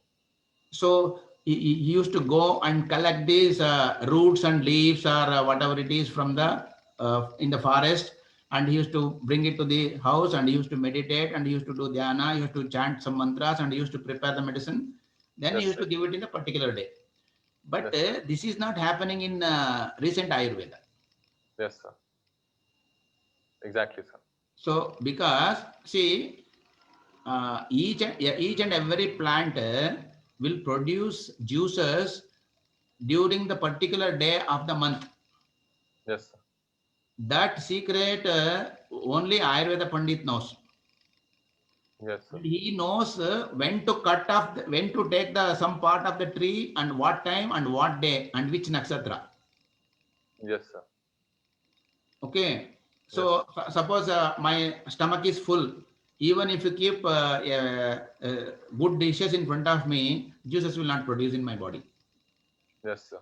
So he used to go and collect these roots and leaves or whatever it is from the in the forest, and he used to bring it to the house and he used to meditate and he used to do dhyana, he used to chant some mantras and he used to prepare the medicine. Then Yes, he used sir. to give it in a particular day. But Yes, this is not happening in recent Ayurveda. Yes, sir. Exactly, sir. So because see, each and every plant will produce juices during the particular day of the month. Yes, sir. That secret only Ayurveda Pandit knows. Yes, sir. And he knows when to cut off, when to take the some part of the tree and what time and what day and which nakshatra. Yes, sir. Okay. So suppose my stomach is full. Even if you keep good dishes in front of me, juices will not produce in my body. Yes, sir.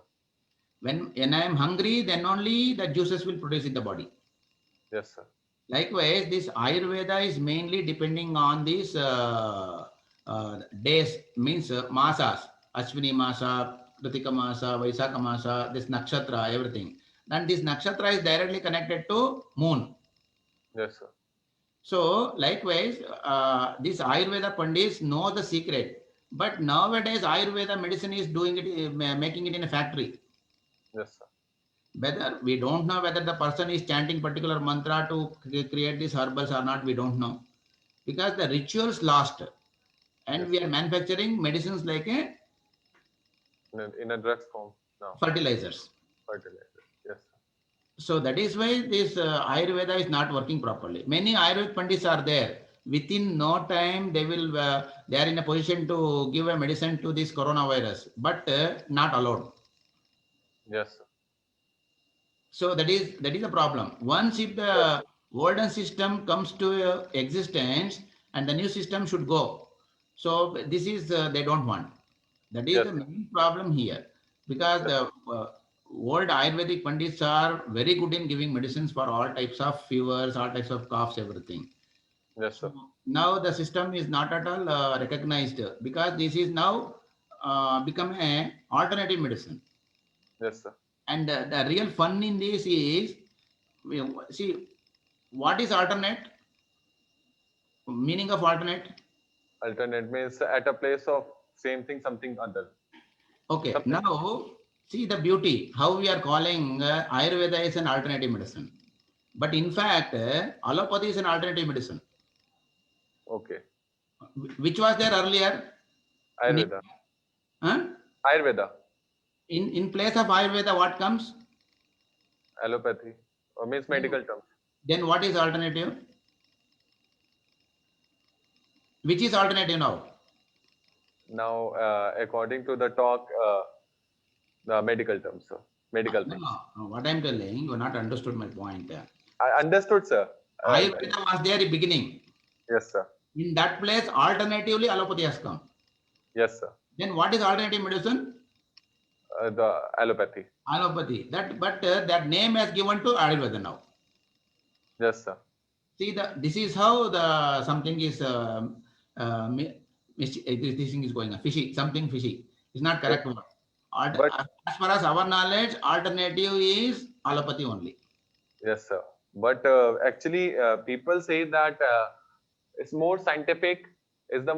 When I am hungry, then only the juices will produce in the body. Yes, sir. Likewise, this Ayurveda is mainly depending on these days, means masas, Ashwini Masa, Kritika Masa, Vaisakha Masa, this nakshatra, everything. And this nakshatra is directly connected to moon. Yes, sir. So, likewise, this Ayurveda Pandits know the secret. But nowadays, Ayurveda medicine is doing it, making it in a factory. Yes, sir. Whether we don't know whether the person is chanting particular mantra to create these herbals or not, we don't know, because the rituals lost, and Yes, we are manufacturing medicines like a in a drug form now. fertilizers. Fertilizer. Yes, sir. So that is why this Ayurveda is not working properly. Many Ayurveda Pandits are there. Within no time, they are in a position to give a medicine to this coronavirus, but not allowed. Yes, sir. So that is a problem. Once if the olden system comes to existence and the new system should go. So this is they don't want. That is Yes, the sir. main problem here, because Yes. the old Ayurvedic Pandits are very good in giving medicines for all types of fevers, all types of coughs, everything. Yes, sir. So now the system is not at all recognized, because this is now become a alternative medicine. Yes, sir. And the real fun in this is, see, what is alternate? Meaning of alternate? Alternate means at a place of same thing, something other. Okay, Something. now see the beauty, how we are calling Ayurveda is an alternative medicine. But in fact, allopathy is an alternative medicine. Okay. Which was there earlier? Ayurveda. Huh? Ayurveda. In place of Ayurveda, what comes? Allopathy. Or means medical terms. Then what is alternative? Which is alternative now? Now, according to the talk, the medical terms, sir. Medical things. No, what I'm telling, you have not understood my point. I understood, sir. Ayurveda was there in beginning. Yes, sir. In that place, alternatively, allopathy has come. Yes, sir. Then what is alternative medicine? The allopathy. Allopathy. But that name has given to Ayurveda now. Yes, sir. See, this is how the something is this thing is going on. Fishy, something fishy. It's not correct word. But As far as our knowledge, alternative is allopathy only. yes, sir. But actually, people say that it's more scientific. Is the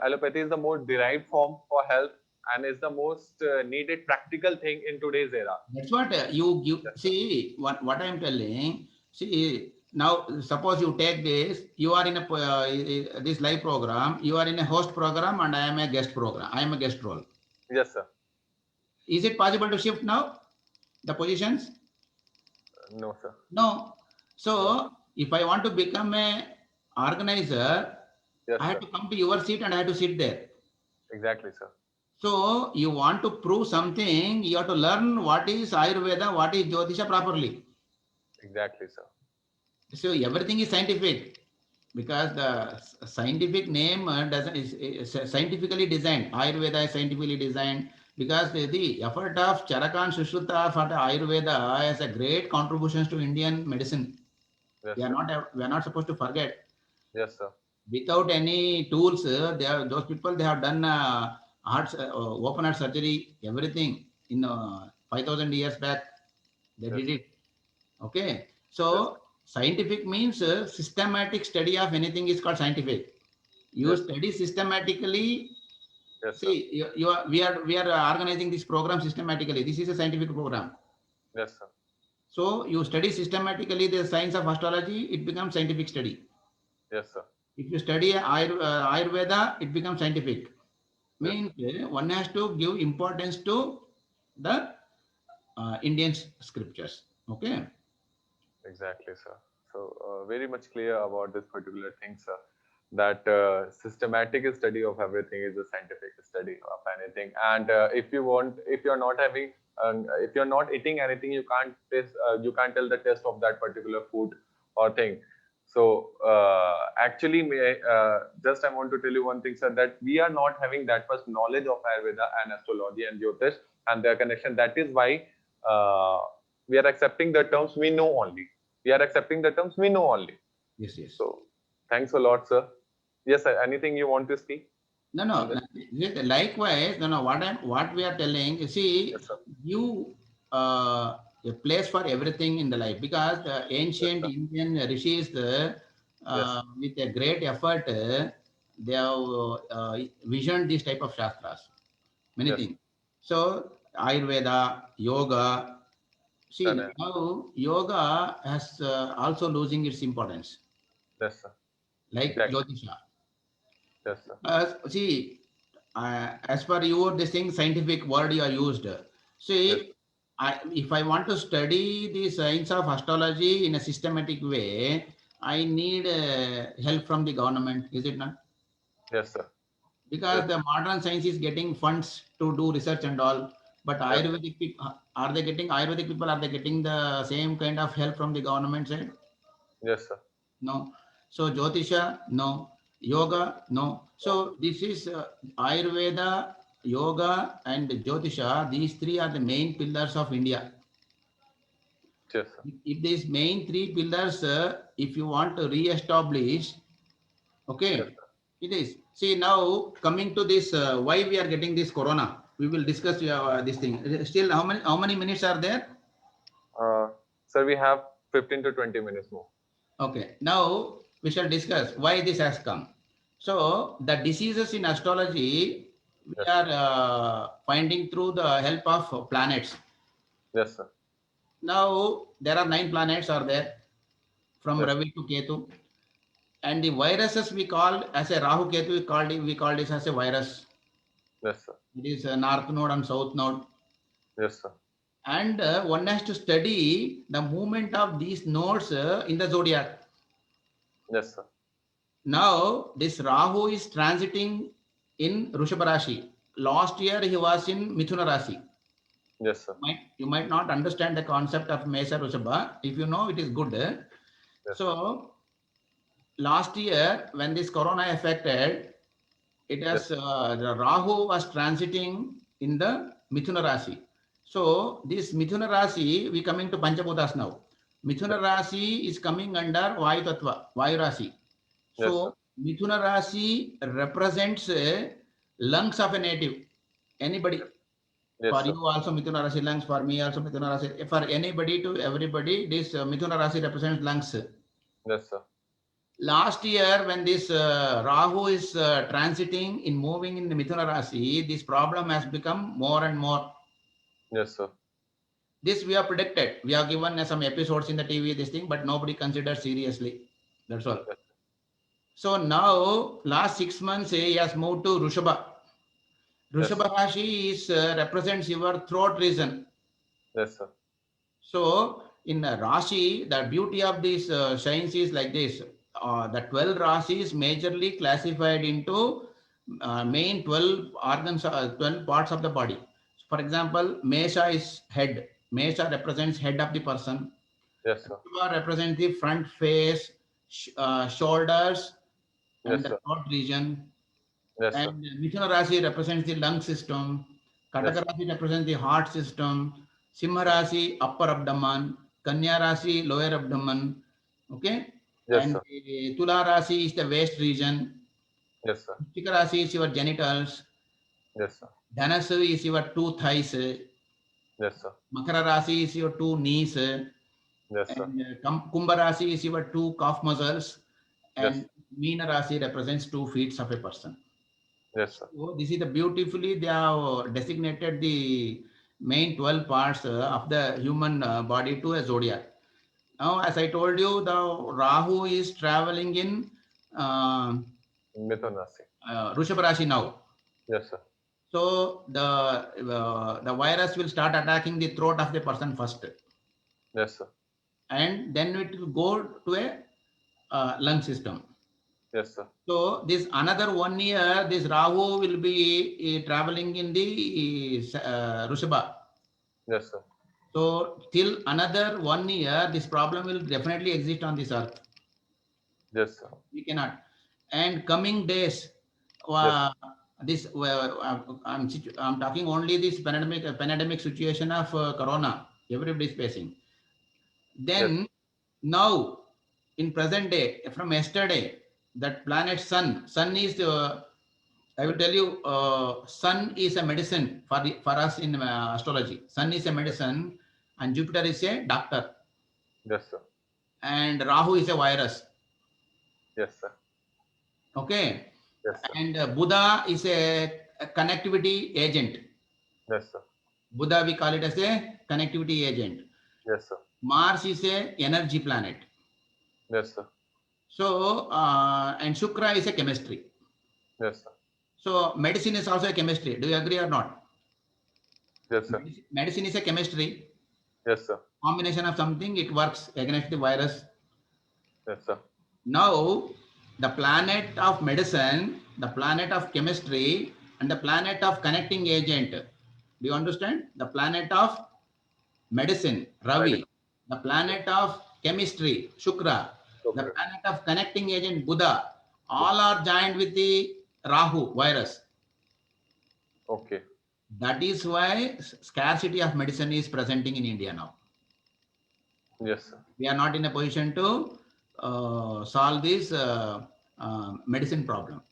allopathy is the more derived form for health and is the most needed practical thing in today's era. That's what you give. Yes, sir. See, what I am telling. See, now suppose you take this. You are in a this live program. You are in a host program, and I am a guest program. I am a guest role. Yes, sir. Is it possible to shift now the positions? No, sir. No. No. So if I want to become a organizer, Yes, I have sir. to come to your seat and I have to sit there. Exactly, sir. So you want to prove something, you have to learn what is Ayurveda, what is Jyotisha properly. Exactly, sir. So everything is scientific because the scientific name is scientifically designed. Ayurveda is scientifically designed because the effort of Charaka and Sushruta for the Ayurveda has a great contributions to Indian medicine. Yes, We are sir. not supposed to forget. Yes, sir. Without any tools, those people they have done open heart surgery, everything in 5,000 years back. They Yes, did sir. it. Okay, Yes, so sir. scientific means systematic study of anything is called scientific. You Yes, sir. study systematically. Yes, sir. See, we are organizing this program systematically. This is a scientific program. Yes, sir. So you study systematically the science of astrology. It becomes scientific study. Yes, sir. If you study Ayurveda, it becomes scientific. Yes, Means sir. one has to give importance to the Indian scriptures. Okay. Exactly, sir. So very much clear about this particular thing, sir. That systematic study of everything is a scientific study of anything. And if you're not having, if you're not eating anything, you can't taste, you can't tell the taste of that particular food or thing. So actually, just I want to tell you one thing, sir, that we are not having that much knowledge of Ayurveda and astrology and Jyotish and their connection. That is why we are accepting the terms we know only. We are accepting the terms we know only. Yes, yes. So thanks a lot, sir. Yes, sir. Anything you want to speak No, on no. this? Likewise, no, no. What we are telling, you see, Yes, sir. you a place for everything in the life because the Yes, ancient sir. Indian rishis, Yes, sir. with a great effort, they have visioned this type of shastras, many Yes, things. So Ayurveda, yoga. See, sir. now yoga has also losing its importance, Yes, sir. like Exactly. Jyotisha. Yes, sir. See, as per your this thing, scientific word you are used. Yes, See, if I want to study the science of astrology in a systematic way, I need help from the government, is it not? yes, sir. Because Yes, the modern science is getting funds to do research and all. But yes, sir. Ayurvedic people, are they getting Ayurvedic people? Are they getting the same kind of help from the government side? Yes, sir. No. So Jyotisha, no. Yoga, no. No. So this is Ayurveda, Yoga, and Jyotisha. These three are the main pillars of India. Yes, sir. If these main three pillars, if you want to re-establish, Yes, okay, sir. it is. See now coming to this, why we are getting this corona. We will discuss this thing. Still, how many minutes are there? Sir, we have 15 to 20 minutes more. Okay, now we shall discuss why this has come. So, the diseases in astrology, we Yes, are sir. finding through the help of planets. Yes, sir. Now, there are 9 planets are there from Yes, sir. Ravi to Ketu. And the viruses we call as a Rahu Ketu, we call this as a virus. Yes, sir. It is a north node and south node. Yes, sir. And one has to study the movement of these nodes in the zodiac. Yes, sir. Now, this Rahu is transiting in Rishabha Rashi. Last year, he was in Mithuna Rashi. Yes, sir. You might not understand the concept of Mesa Rishabha. If you know, it is good. Yes, sir. So, last year, when this corona affected, it has Yes, the Rahu was transiting in the Mithuna Rashi. So, this Mithuna Rashi, we coming to Panchabhutas now. Mithuna yes, Rashi is coming under Vayu Tattva, Vayu Rashi. yes, So sir. Mithuna Rashi represents lungs of a native. Anybody. Yes, For sir. you also Mithuna Rashi lungs, for me also Mithuna Rashi. For anybody to everybody, this Mithuna Rashi represents lungs. Yes, sir. Last year, when this Rahu is transiting in moving in the Mithuna Rashi, this problem has become more and more. Yes, sir. This we have predicted. We have given some episodes in the TV, this thing, but nobody considered seriously. That's all. Yes. So now, last 6 months, he has moved to Rishabha. Yes, Rishabha sir. Rashi is represents your throat region. Yes, sir. So in Rashi, the beauty of these signs is like this. The 12 Rashis majorly classified into main 12 organs, 12 parts of the body. For example, Mesha is head. Mesha represents head of the person. Yes, sir. Shiva represents the front face, shoulders, and Yes, the sir. throat region. Yes, sir. And Mithuna Rashi represents the lung system. Yes, Kataka sir. Rashi represents the heart system. Simha Rashi, upper abdomen. Kanya Rashi, lower abdomen. Okay. Yes, And sir. Tula Rashi is the waist region. Yes, sir. Vrushika Rashi is your genitals. Yes, sir. Dhanasu is your two thighs. Yes, sir. Makara Rashi is your two knees. Yes, sir. And Kumbha Rashi is your two calf muscles. Yes. And Meena Rashi represents 2 feet of a person. Yes, sir. So this is the beautifully they have designated the main 12 parts of the human body to a zodiac. Now, as I told you, the Rahu is traveling in uh, Mithun Rashi. Rishabha Rashi now. Yes, sir. So the virus will start attacking the throat of the person first, Yes, sir. and then it will go to a lung system. Yes, sir. So this another 1 year, this Rahu will be traveling in the Rishabha. Yes, sir. So till another 1 year, this problem will definitely exist on this earth. Yes, sir. We cannot. And coming days, Yes. this I'm talking only this pandemic situation of corona. Everybody is facing. Then Yes. now in present day, from yesterday, that planet Sun is the I will tell you, Sun is a medicine for us in astrology. Sun is a medicine, and Jupiter is a doctor, Yes, sir. and Rahu is a virus. Yes, sir. Okay, Yes, sir. and Buddha is a connectivity agent. Yes, sir. Buddha we call it as a connectivity agent. Yes, sir. Mars is a energy planet. Yes, sir. So and Shukra is a chemistry. Yes, sir. So medicine is also a chemistry. Do you agree or not? Yes, sir. Medicine is a chemistry. Yes, sir. Combination of something, it works against the virus. Yes, sir. Now, the planet of medicine, the planet of chemistry, and the planet of connecting agent. Do you understand? The planet of medicine, Ravi. The planet of chemistry, Shukra. The Okay. planet of connecting agent, Buddha. All are joined with the Rahu virus. Okay. That is why scarcity of medicine is presenting in India now. Yes, sir. We are not in a position to solve this medicine problem.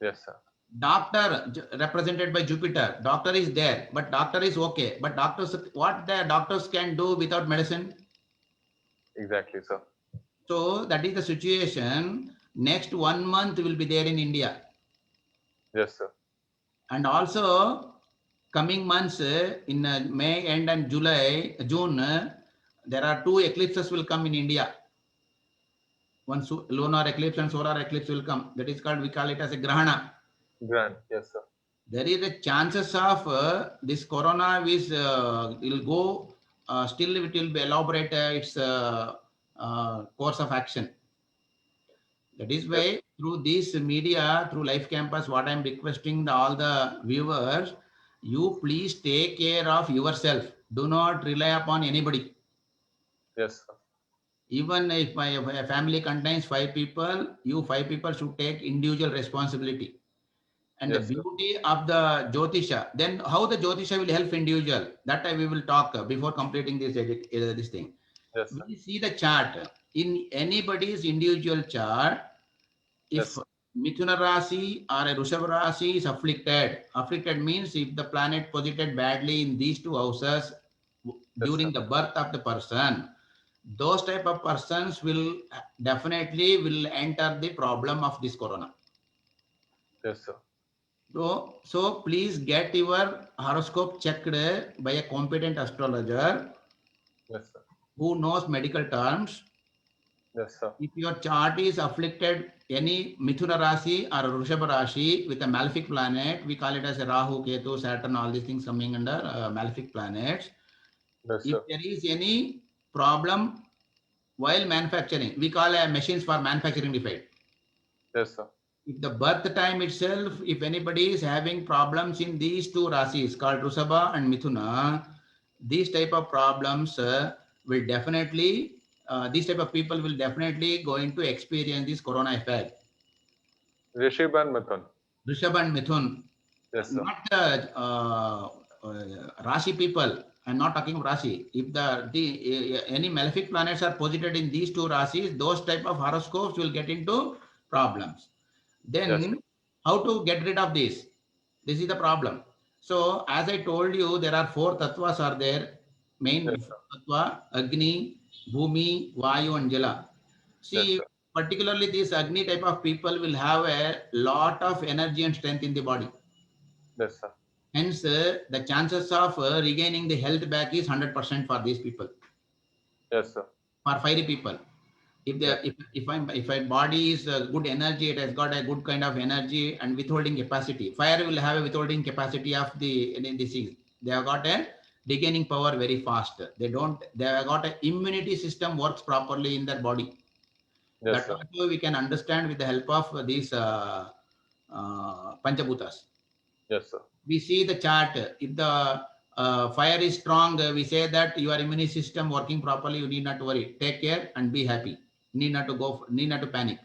Yes, sir. Doctor represented by Jupiter, doctor is there, but doctor is okay. But doctors, what the doctors can do without medicine? Exactly, sir. So that is the situation. Next 1 month will be there in India. Yes, sir. And also coming months in May end and June, there are 2 eclipses will come in India. One lunar eclipse and solar eclipse will come. That is called, we call it as a grahana. Grand. Yes, sir. There is a chances of this corona is will go still it will be elaborate its course of action. That is why through this media, through Life Campus, what I am requesting all the viewers, you please take care of yourself. Do not rely upon anybody. Yes, sir. Even if my family contains 5 people, you 5 people should take individual responsibility. And Yes, the sir. beauty of the Jyotisha, then how the Jyotisha will help individual, that we will talk before completing this this thing. Yes, sir. We see the chart. In anybody's individual chart, if Yes. Mithuna Rasi or a Rishabha Rasi is afflicted means if the planet posited badly in these two houses Yes, during sir. the birth of the person, those type of persons will definitely will enter the problem of this corona. Yes, sir. So please get your horoscope checked by a competent astrologer Yes, sir. who knows medical terms. Yes, sir. If your chart is afflicted any Mithuna Rasi or Rishabha Rasi with a malefic planet, we call it as a Rahu, Ketu, Saturn, all these things coming under malefic planets. Yes, If sir. there is any problem while manufacturing, we call machines for manufacturing defect. Yes, sir. If the birth time itself, if anybody is having problems in these two rasis called Rusabha and Mithuna, these type of problems will definitely, these type of people will definitely going to experience this corona effect. Rishabh and Mithun. Rishabh and Mithun, Yes, sir. not Rashi people. I'm not talking of Rashi. If the any malefic planets are posited in these two Rasis, those type of horoscopes will get into problems. Yes, sir. Then how to get rid of this? This is the problem. So as I told you, there are four tattvas are there. Yes, Main sir. tattva, Agni, Bhumi, Vayu and Jala. Yes, See, sir. particularly this Agni type of people will have a lot of energy and strength in the body. Yes, sir. Hence, the chances of regaining the health back is 100% for these people, Yes, sir. for fiery people. If Yes. the if my body is good energy, it has got a good kind of energy and withholding capacity. Fire will have a withholding capacity of the any disease. They have got a regaining power very fast. They have got an immunity system works properly in their body. Yes, That sir. also we can understand with the help of these Panchabhutas. Yes, sir. We see the chart. If the fire is strong, we say that your immune system working properly. You need not to worry. Take care and be happy. Need not to go. Need not to panic.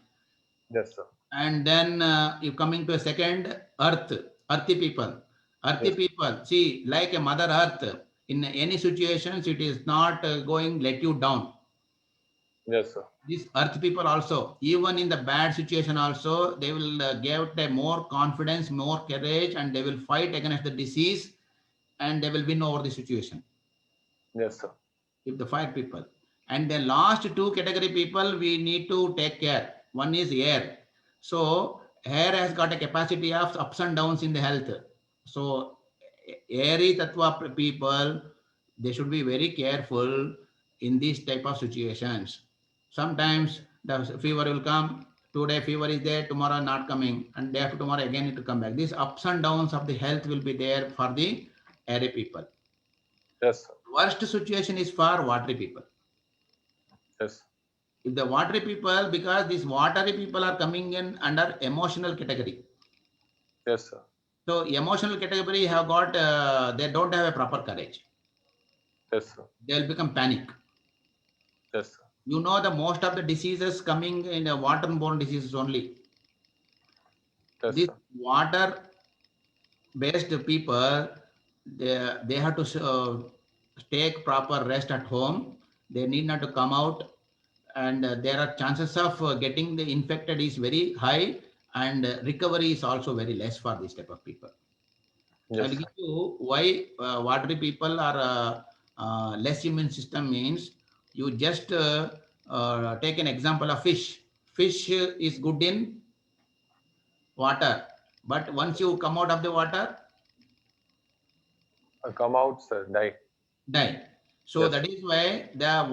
Yes, sir. And then you coming to a second earth, earthy people. Earthy Yes. people. See, like a mother earth. In any situations, it is not going let you down. Yes, sir. These earth people also, even in the bad situation also, they will give a more confidence, more courage, and they will fight against the disease and they will win over the situation. Yes, sir. If the fire people. And the last two category people we need to take care. One is air. So air has got a capacity of ups and downs in the health. So airy tattva people, they should be very careful in these type of situations. Sometimes the fever will come. Today fever is there, tomorrow not coming, and day after tomorrow again it will come back. These ups and downs of the health will be there for the airy people. Yes, sir. Worst situation is for watery people. Yes. If the watery people, because these watery people are coming in under emotional category. Yes, sir. So emotional category have got, they don't have a proper courage. Yes, sir. They'll become panic. Yes, sir. You know the most of the diseases coming in waterborne diseases only. Yes, These sir. water-based people, they have to take proper rest at home. They need not to come out, and there are chances of getting the infected is very high, and recovery is also very less for this type of people. So I'll Yes, give sir. you why watery people are less immune system means. You just take an example of fish. Fish is good in water, but once you come out of the water, Come out, sir. Die. die. So Yes, that sir. is why the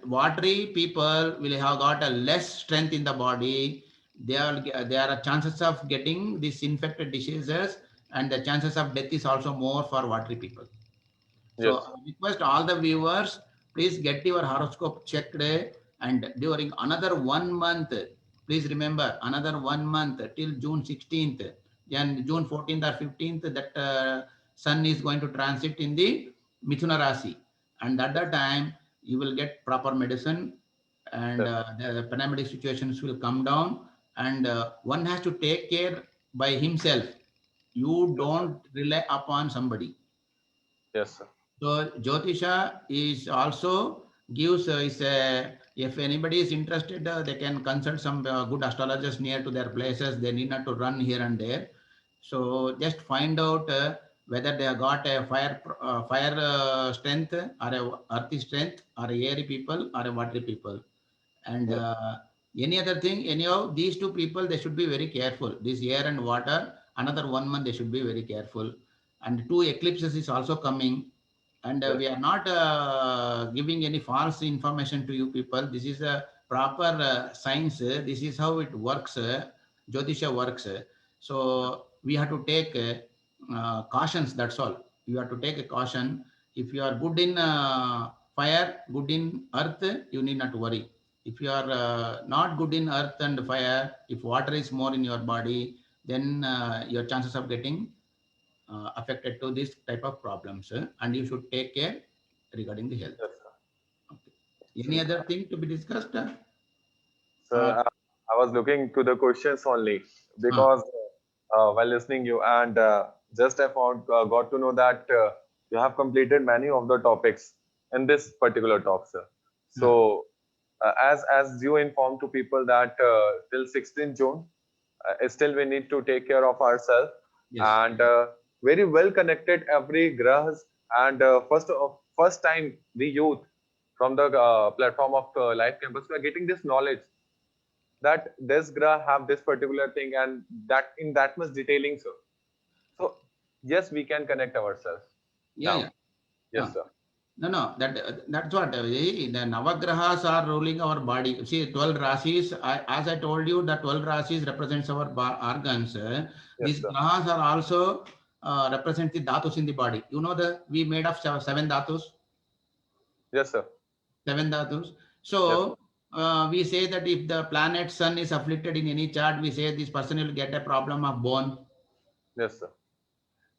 watery people will have got a less strength in the body. There are chances of getting these infected diseases, and the chances of death is also more for watery people. So Yes, I sir. request all the viewers, please get your horoscope checked, and during another 1 month, please remember another 1 month till June 16th and June 14th or 15th, that sun is going to transit in the Mithuna Rasi. And at that time, you will get proper medicine, and Yes. the pandemic situations will come down, and one has to take care by himself. You Yes, sir. don't rely upon somebody. Yes, sir. So Jyotisha is also gives is a If anybody is interested, they can consult some good astrologers near to their places. They need not to run here and there. So just find out whether they have got a fire strength, or a earthy strength, or a airy people, or a watery people. And Yes. any other thing, anyhow, these two people, they should be very careful. This air and water, another 1 month, they should be very careful. And two eclipses is also coming. And Yes. we are not giving any false information to you people. This is a proper science. This is how it works. Jyotisha works. So we have to take cautions. That's all. You have to take a caution. If you are good in fire, good in earth, you need not to worry. If you are not good in earth and fire, if water is more in your body, then your chances of getting affected to this type of problems, and you should take care regarding the health. Yes, sir. Okay. Any other thing to be discussed? So Uh, I was looking to the questions only uh, because while listening you and just I found got to know that you have completed many of the topics in this particular talk, sir. uh, So as you informed to people that till 16th June, still we need to take care of ourselves yes. and very well connected every grahas and first time the youth from the platform of Life Campus we are getting this knowledge that this graph have this particular thing and that in that much detailing, sir. So yes, we can connect ourselves Yeah, now. yeah. Yes, sir. No, no, that's what the Navagrahas are ruling our body. See, 12 rasis, as I told you, the 12 rasis represents our organs. Yes, These sir. grahas are also represent the dhatus in the body. You know, we made of seven dhatus. Yes, sir. Seven dhatus. Yes, So we say that if the planet Sun is afflicted in any chart, we say this person will get a problem of bone. yes, sir.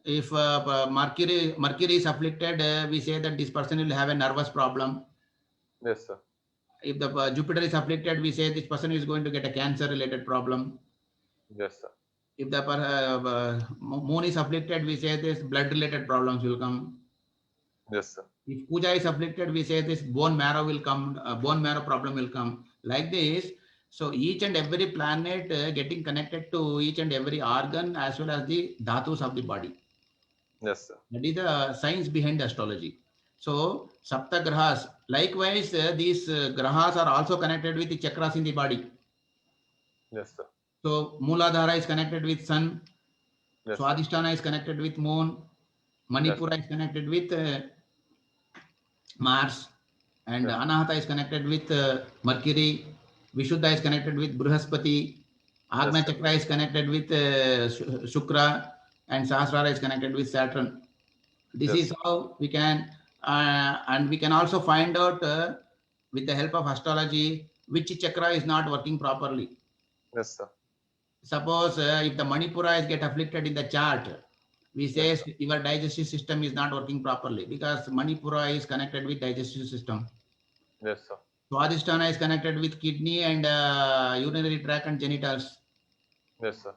If Mercury is afflicted, we say that this person will have a nervous problem. Yes, sir. If the Jupiter is afflicted, we say this person is going to get a cancer related problem. Yes, sir. If the Moon is afflicted, we say this blood related problems will come. Yes, sir. If Kuja is afflicted, we say this bone marrow will come, bone marrow problem will come. Like this. So each and every planet getting connected to each and every organ as well as the dhatus of the body. Yes, sir. That is the science behind astrology. So Sapta Grahas, likewise, these Grahas are also connected with the chakras in the body. Yes, sir. So Mooladhara is connected with Sun, Yes, sir. Swadhisthana is connected with Moon, Yes, Manipura is connected with Mars, and yes, Anahata is connected with Mercury, Vishuddha is connected with Bruhaspati, yes, Agna sir. Chakra is connected with Shukra, and Sahasrara is connected with Saturn. This Yes, is sir. how we can, and we can also find out with the help of astrology which chakra is not working properly. Yes, sir. Suppose if the Manipura is get afflicted in the chart, we Yes, say sir. your digestive system is not working properly because Manipura is connected with digestive system. Yes, sir. Swadhisthana is connected with kidney and urinary tract and genitals. Yes, sir.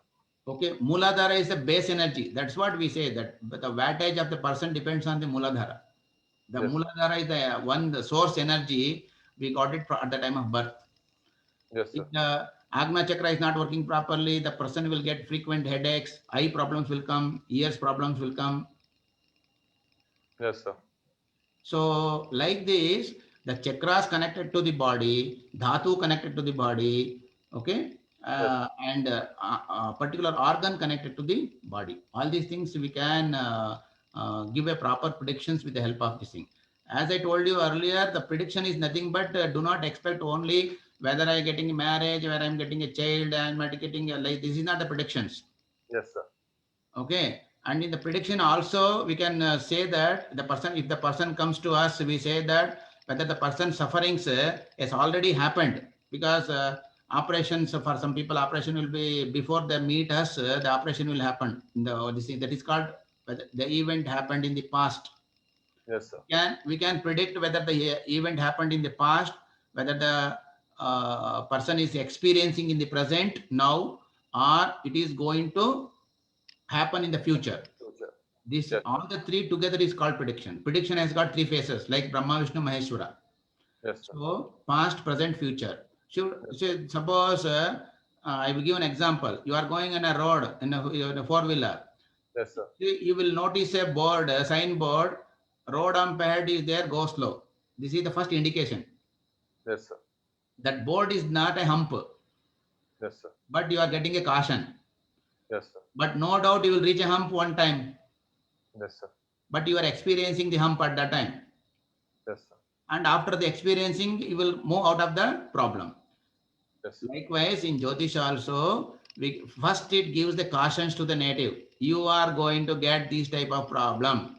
Okay, Mooladhara is the base energy. That's what we say that but the wattage of the person depends on the Mooladhara. The Yes, sir. Mooladhara is the source energy. We got it at the time of birth. Yes, If sir. the Agna chakra is not working properly, the person will get frequent headaches, eye problems will come, ears problems will come. Yes, sir. So, like this, the chakras connected to the body, dhatu connected to the body, okay, Yes, and particular organ connected to the body. All these things we can give a proper predictions with the help of this thing. As I told you earlier, the prediction is nothing but do not expect only whether I am getting a marriage, whether I am getting a child, and I'm getting like this is not the predictions. yes, sir. Okay. And in the prediction also, we can say that the person, if the person comes to us, we say that whether the person's sufferings has already happened because operations for some people, operation will be before they meet us, the operation will happen. That is called whether the event happened in the past. Yes, sir. We can predict whether the event happened in the past, whether the person is experiencing in the present now, or it is going to happen in the future. Future. This Yes, sir. all the three together is called prediction. Prediction has got three phases like Brahma, Vishnu, Maheshwara. Yes, sir. So past, present, future. Suppose I will give an example. You are going on a road in a four-wheeler. Yes, sir. You will notice a board, a signboard, road ahead is there, go slow. This is the first indication. Yes, sir. That board is not a hump, Yes, sir. but you are getting a caution. Yes, sir. But no doubt you will reach a hump one time, Yes, sir. but you are experiencing the hump at that time. Yes, sir. And after the experiencing, you will move out of the problem. Yes, sir. Likewise, in Jyotish also, first it gives the cautions to the native. You are going to get this type of problem.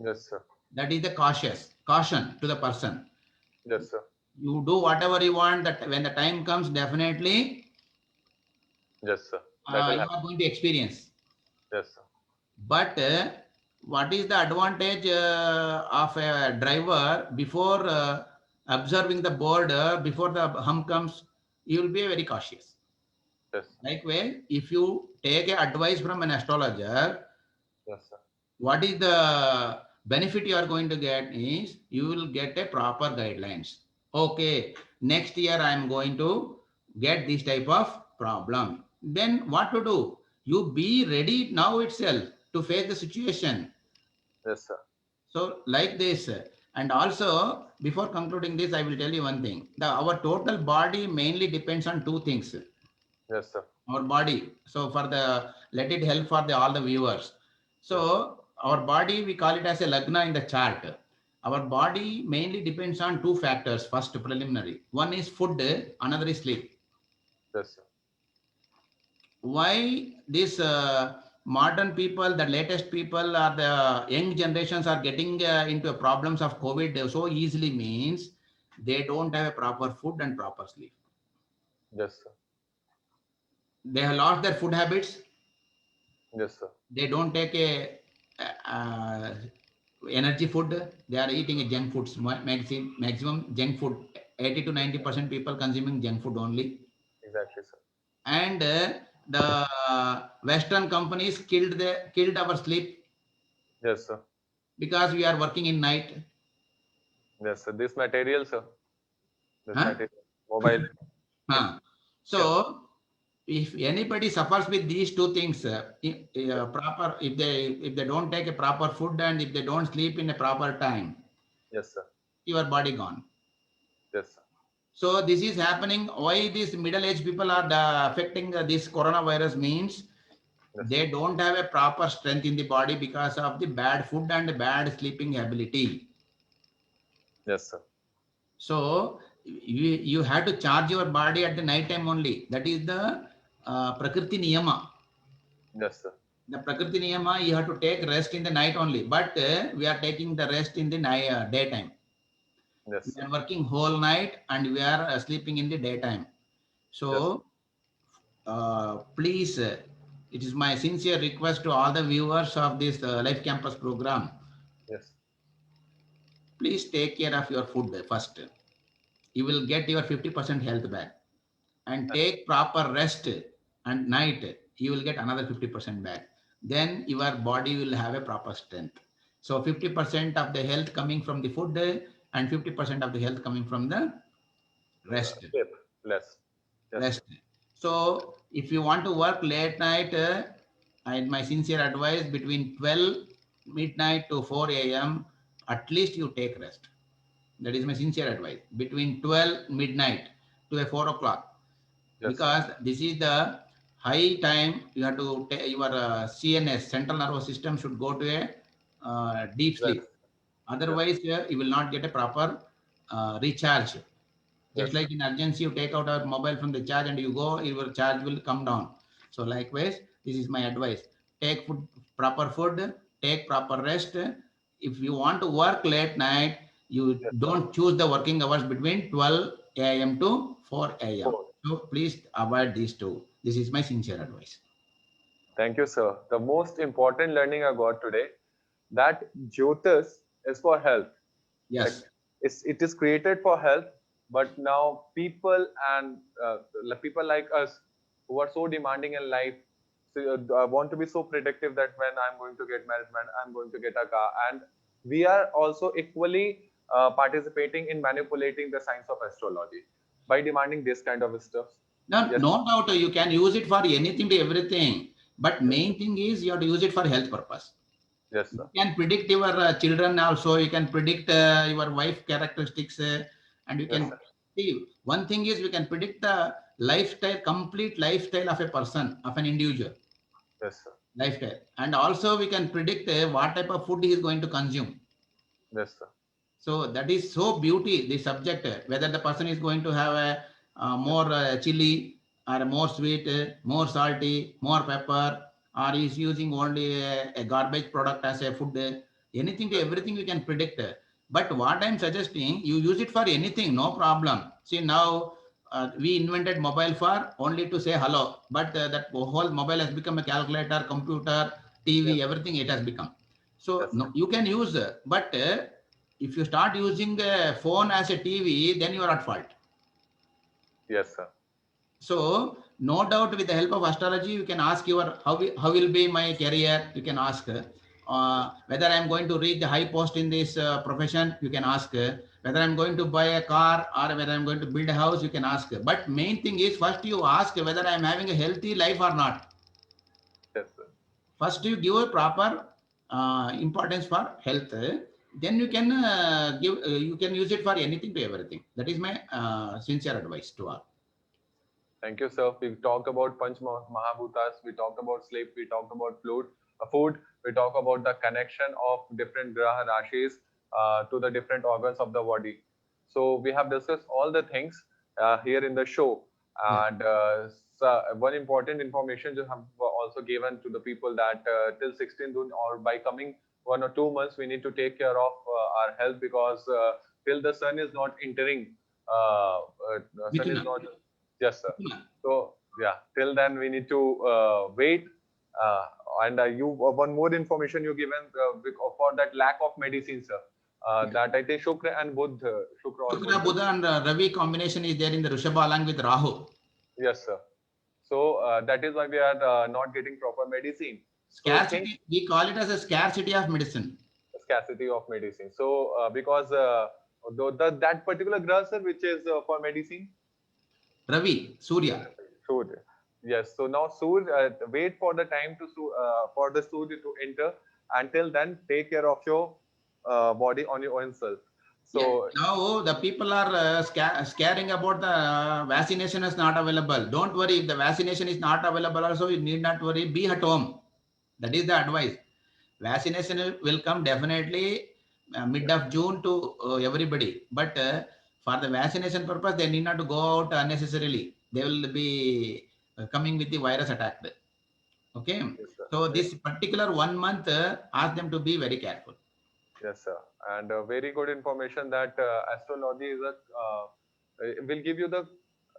Yes, sir. That is the caution to the person. Yes, sir. You do whatever you want, that when the time comes, definitely Yes, sir. you That will are happen. going to experience. Yes, sir. But what is the advantage of a driver before observing the board, before the hump comes, you will be very cautious. Yes. Likewise, if you take advice from an astrologer, Yes, sir. what is the benefit you are going to get is you will get a proper guidelines. Okay, next year I am going to get this type of problem. Then what to do? You be ready now itself to face the situation. Yes, sir. So like this, and also before concluding this, I will tell you one thing. Our total body mainly depends on two things. Yes, sir. Our body. So for the let it help for all the viewers. Yes, sir. So our body, we call it as a lagna in the chart. Our body mainly depends on two factors. First, preliminary. One is food, another is sleep. Yes, sir. Why this modern people, the latest people, or the young generations are getting into problems of COVID so easily means they don't have a proper food and proper sleep. Yes, sir. They have lost their food habits. Yes, sir. They don't take a uh, energy food. They are eating a junk foods, maximum junk food. 80 to 90% people consuming junk food only. Exactly, sir. And the Western companies killed our sleep Yes, sir. because we are working in night. Yes, sir. This material, sir. This Huh? material. Mobile. Huh. Yes. So if anybody suffers with these two things, if they don't take a proper food and if they don't sleep in a proper time, Yes, sir. your body gone. Yes, sir. So this is happening. Why these middle-aged people are affecting this coronavirus means Yes, they don't have a proper strength in the body because of the bad food and bad sleeping ability. yes, sir. So you have to charge your body at the night time only. That is the Prakriti Niyama. Yes, sir. The Prakriti Niyama, you have to take rest in the night only. But we are taking the rest in the daytime. Yes, We sir. are working whole night and we are sleeping in the daytime. Yes. So please, it is my sincere request to all the viewers of this Life Campus program. Yes. Please take care of your food first. You will get your 50% health back. And take proper rest and night, you will get another 50% back. Then your body will have a proper strength. So 50% of the health coming from the food and 50% of the health coming from the rest. Sleep. Less. Yes, Rest. sir. So if you want to work late night, my sincere advice between 12 midnight to 4 a.m., at least you take rest. That is my sincere advice. Between 12 midnight to a 4 o'clock. Yes, Because this is the high time you have to take your CNS, central nervous system, should go to a deep sir. sleep. Otherwise, you will not get a proper recharge. Just Yes, like in urgency, you take out a mobile from the charge and you go, your charge will come down. So likewise, this is my advice. Take proper food, take proper rest. If you want to work late night, you yes, don't choose the working hours between 12 a.m. to 4 a.m. sir. So please avoid these two. This is my sincere advice. Thank you, sir. The most important learning I got today, that Jyotish is for health. Like Yes. it is created for health, but now people and people like us who are so demanding in life, so, want to be so predictive that when I'm going to get married, when I'm going to get a car, and we are also equally participating in manipulating the science of astrology by demanding this kind of stuff. No, Yes, no doubt you can use it for anything to everything. But main thing is you have to use it for health purpose. yes, You sir. can predict your children also. You can predict your wife characteristics, and you Yes, can sir. see. One thing is we can predict the lifestyle, complete lifestyle of a person, of an individual Yes, sir. lifestyle, and also we can predict what type of food he is going to consume. Yes, sir. So that is so beauty, the subject, whether the person is going to have a Yes, more chili or more sweet, more salty, more pepper, or is using only a garbage product as a food, anything to yes, everything we can predict. But what I'm suggesting, you use it for anything, no problem. See now, we invented mobile for only to say hello, but that whole mobile has become a calculator, computer, yes, TV, everything it has become. So yes, sir. no, you can use, but if you start using a phone as a TV, then you are at fault. Yes, sir. So no doubt, with the help of astrology, you can ask your how will be my career. You can ask whether I am going to reach the high post in this profession. You can ask whether I'm going to buy a car or whether I'm going to build a house. You can ask. But main thing is first you ask whether I'm having a healthy life or not. Yes, sir. First you give a proper importance for health, then you can give you can use it for anything to everything. That is my sincere advice to all. Thank you, sir. We talked about Panch Mahabhutas, we talked about sleep, we talked about food, we talk about the connection of different Graha Rashis to the different organs of the body. So we have discussed all the things here in the show. Yeah. And so one important information you have also given to the people that till 16th June or by coming 1 or 2 months, we need to take care of our health because till the sun is not entering, sun is Mithuna. not. Yes, sir. Mithuna. So yeah, till then we need to wait. Uh, and you one more information you given for that lack of medicine, sir. Yeah. That I think Shukra and Buddha. Shukra or Shukra, Buddha. Buddha and Ravi combination is there in the Rishabha along with Rahu. Yes, sir. So that is why we are not getting proper medicine. So think Scarcity, we call it as a scarcity of medicine. scarcity of medicine. So because that particular grass, sir, which is for medicine. Ravi, Surya. Surya. Yes. So now wait for the time to for the Surya to enter. Until then, take care of your body on your own self. Yeah. So Now the people are scaring about the vaccination is not available. Don't worry, if the vaccination is not available also, you need not worry. Be at home. That is the advice. Vaccination will come definitely mid of June to everybody. But for the vaccination purpose, they need not to go out unnecessarily. They will be coming with the virus attacked. Okay. yes, sir. So this particular 1 month, ask them to be very careful. Yes, sir. And very good information that astrology is will give you the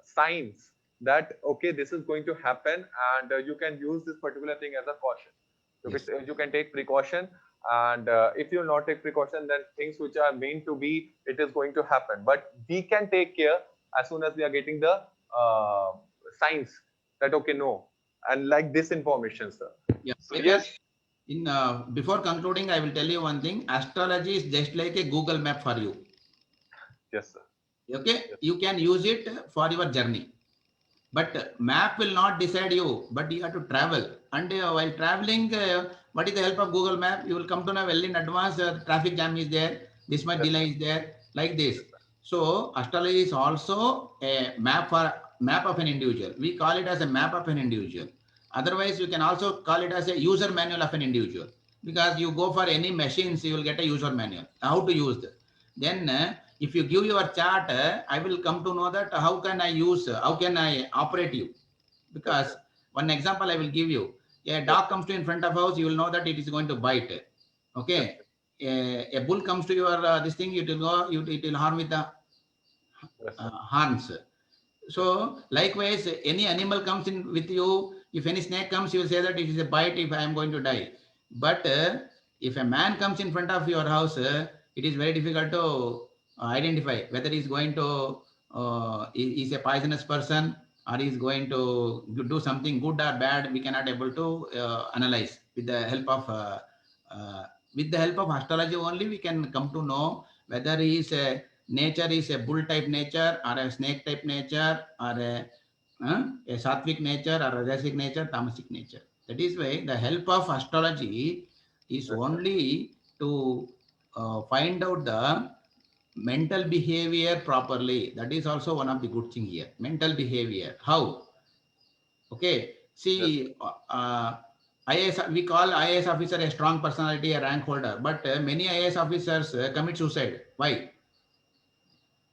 signs that okay, this is going to happen, and you can use this particular thing as a caution. Yes. You can take precaution, and if you not take precaution, then things which are meant to be, it is going to happen. But we can take care as soon as we are getting the signs that okay, no, and like this information, sir. Yeah. So yes, In before concluding, I will tell you one thing. Astrology is just like a Google map for you. yes, sir. Okay, Yes. you can use it for your journey, but map will not decide you. But you have to travel, and while traveling, what is the help of Google Map? You will come to know well in advance. Traffic jam is there. This much Yes, delay is there. Like this. So astrology is also a map of an individual. We call it as a map of an individual. Otherwise, you can also call it as a user manual of an individual, because you go for any machines, you will get a user manual how to use it. Then if you give your chart, I will come to know that how can I use, how can I operate you. Because one example I will give you, a dog comes to in front of house, you will know that it is going to bite. Okay. A bull comes to your this thing, it will go, it will harm with the Yes, sir. horns. So likewise, any animal comes in with you, if any snake comes, you will say that it is a bite if I am going to die. But if a man comes in front of your house, it is very difficult to identify whether he is going to is a poisonous person or he is going to do something good or bad. We cannot able to analyze with the help of astrology only. We can come to know whether he is a nature is a bull type nature or a snake type nature or a sattvic nature or a rajasic nature, tamasic nature. That is why the help of astrology is Yes, sir. only to find out the mental behavior properly. That is also one of the good thing here. Mental behavior. How? Okay. Yes, sir. See, IAS, we call IAS officer a strong personality, a rank holder, but many IAS officers commit suicide. Why?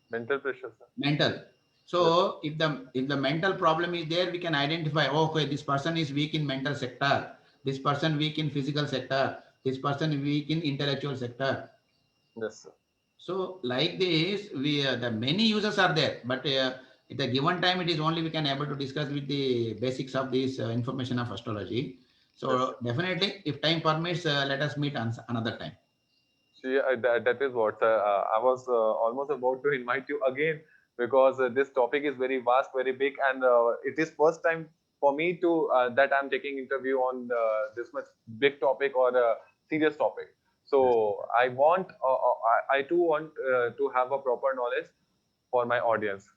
Mental pressure, sir. Mental. Yes, sir. So if the mental problem is there, we can identify, oh, okay, this person is weak in mental sector, this person weak in physical sector, this person weak in intellectual sector. Yes, sir. So like this, we the many users are there, but at the given time, it is only we can able to discuss with the basics of this information of astrology. Yes, sir. So definitely, if time permits, let us meet on another time. See, that is what, sir. I was almost about to invite you again because this topic is very vast, very big, and it is first time for me to that I'm taking interview on this much big topic or a serious topic. Yes. So I want, I too want to have a proper knowledge for my audience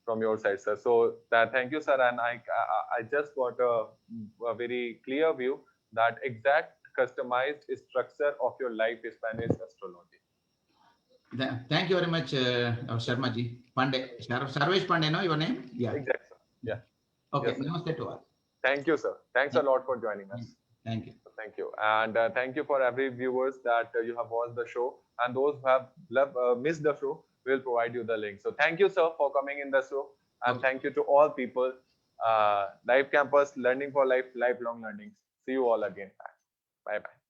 from your side, sir. So thank you, sir. And I just got a very clear view that exact customized structure of your life is Spanish astrology. Thank you very much, Sharma ji. Pandey, Sarvesh Pandey, no, your name? Yeah. Exact, sir. Yeah. Okay. Yes, sir. Namaste to all. Thank you, sir. Thanks a lot for joining us. Thank you. Thank you. And thank you for every viewers that you have watched the show. And those who have missed the show, we'll provide you the link. So thank you, sir, for coming in the show. And Okay. thank you to all people. Life Campus, Learning for Life, Lifelong Learning. See you all again. Bye bye.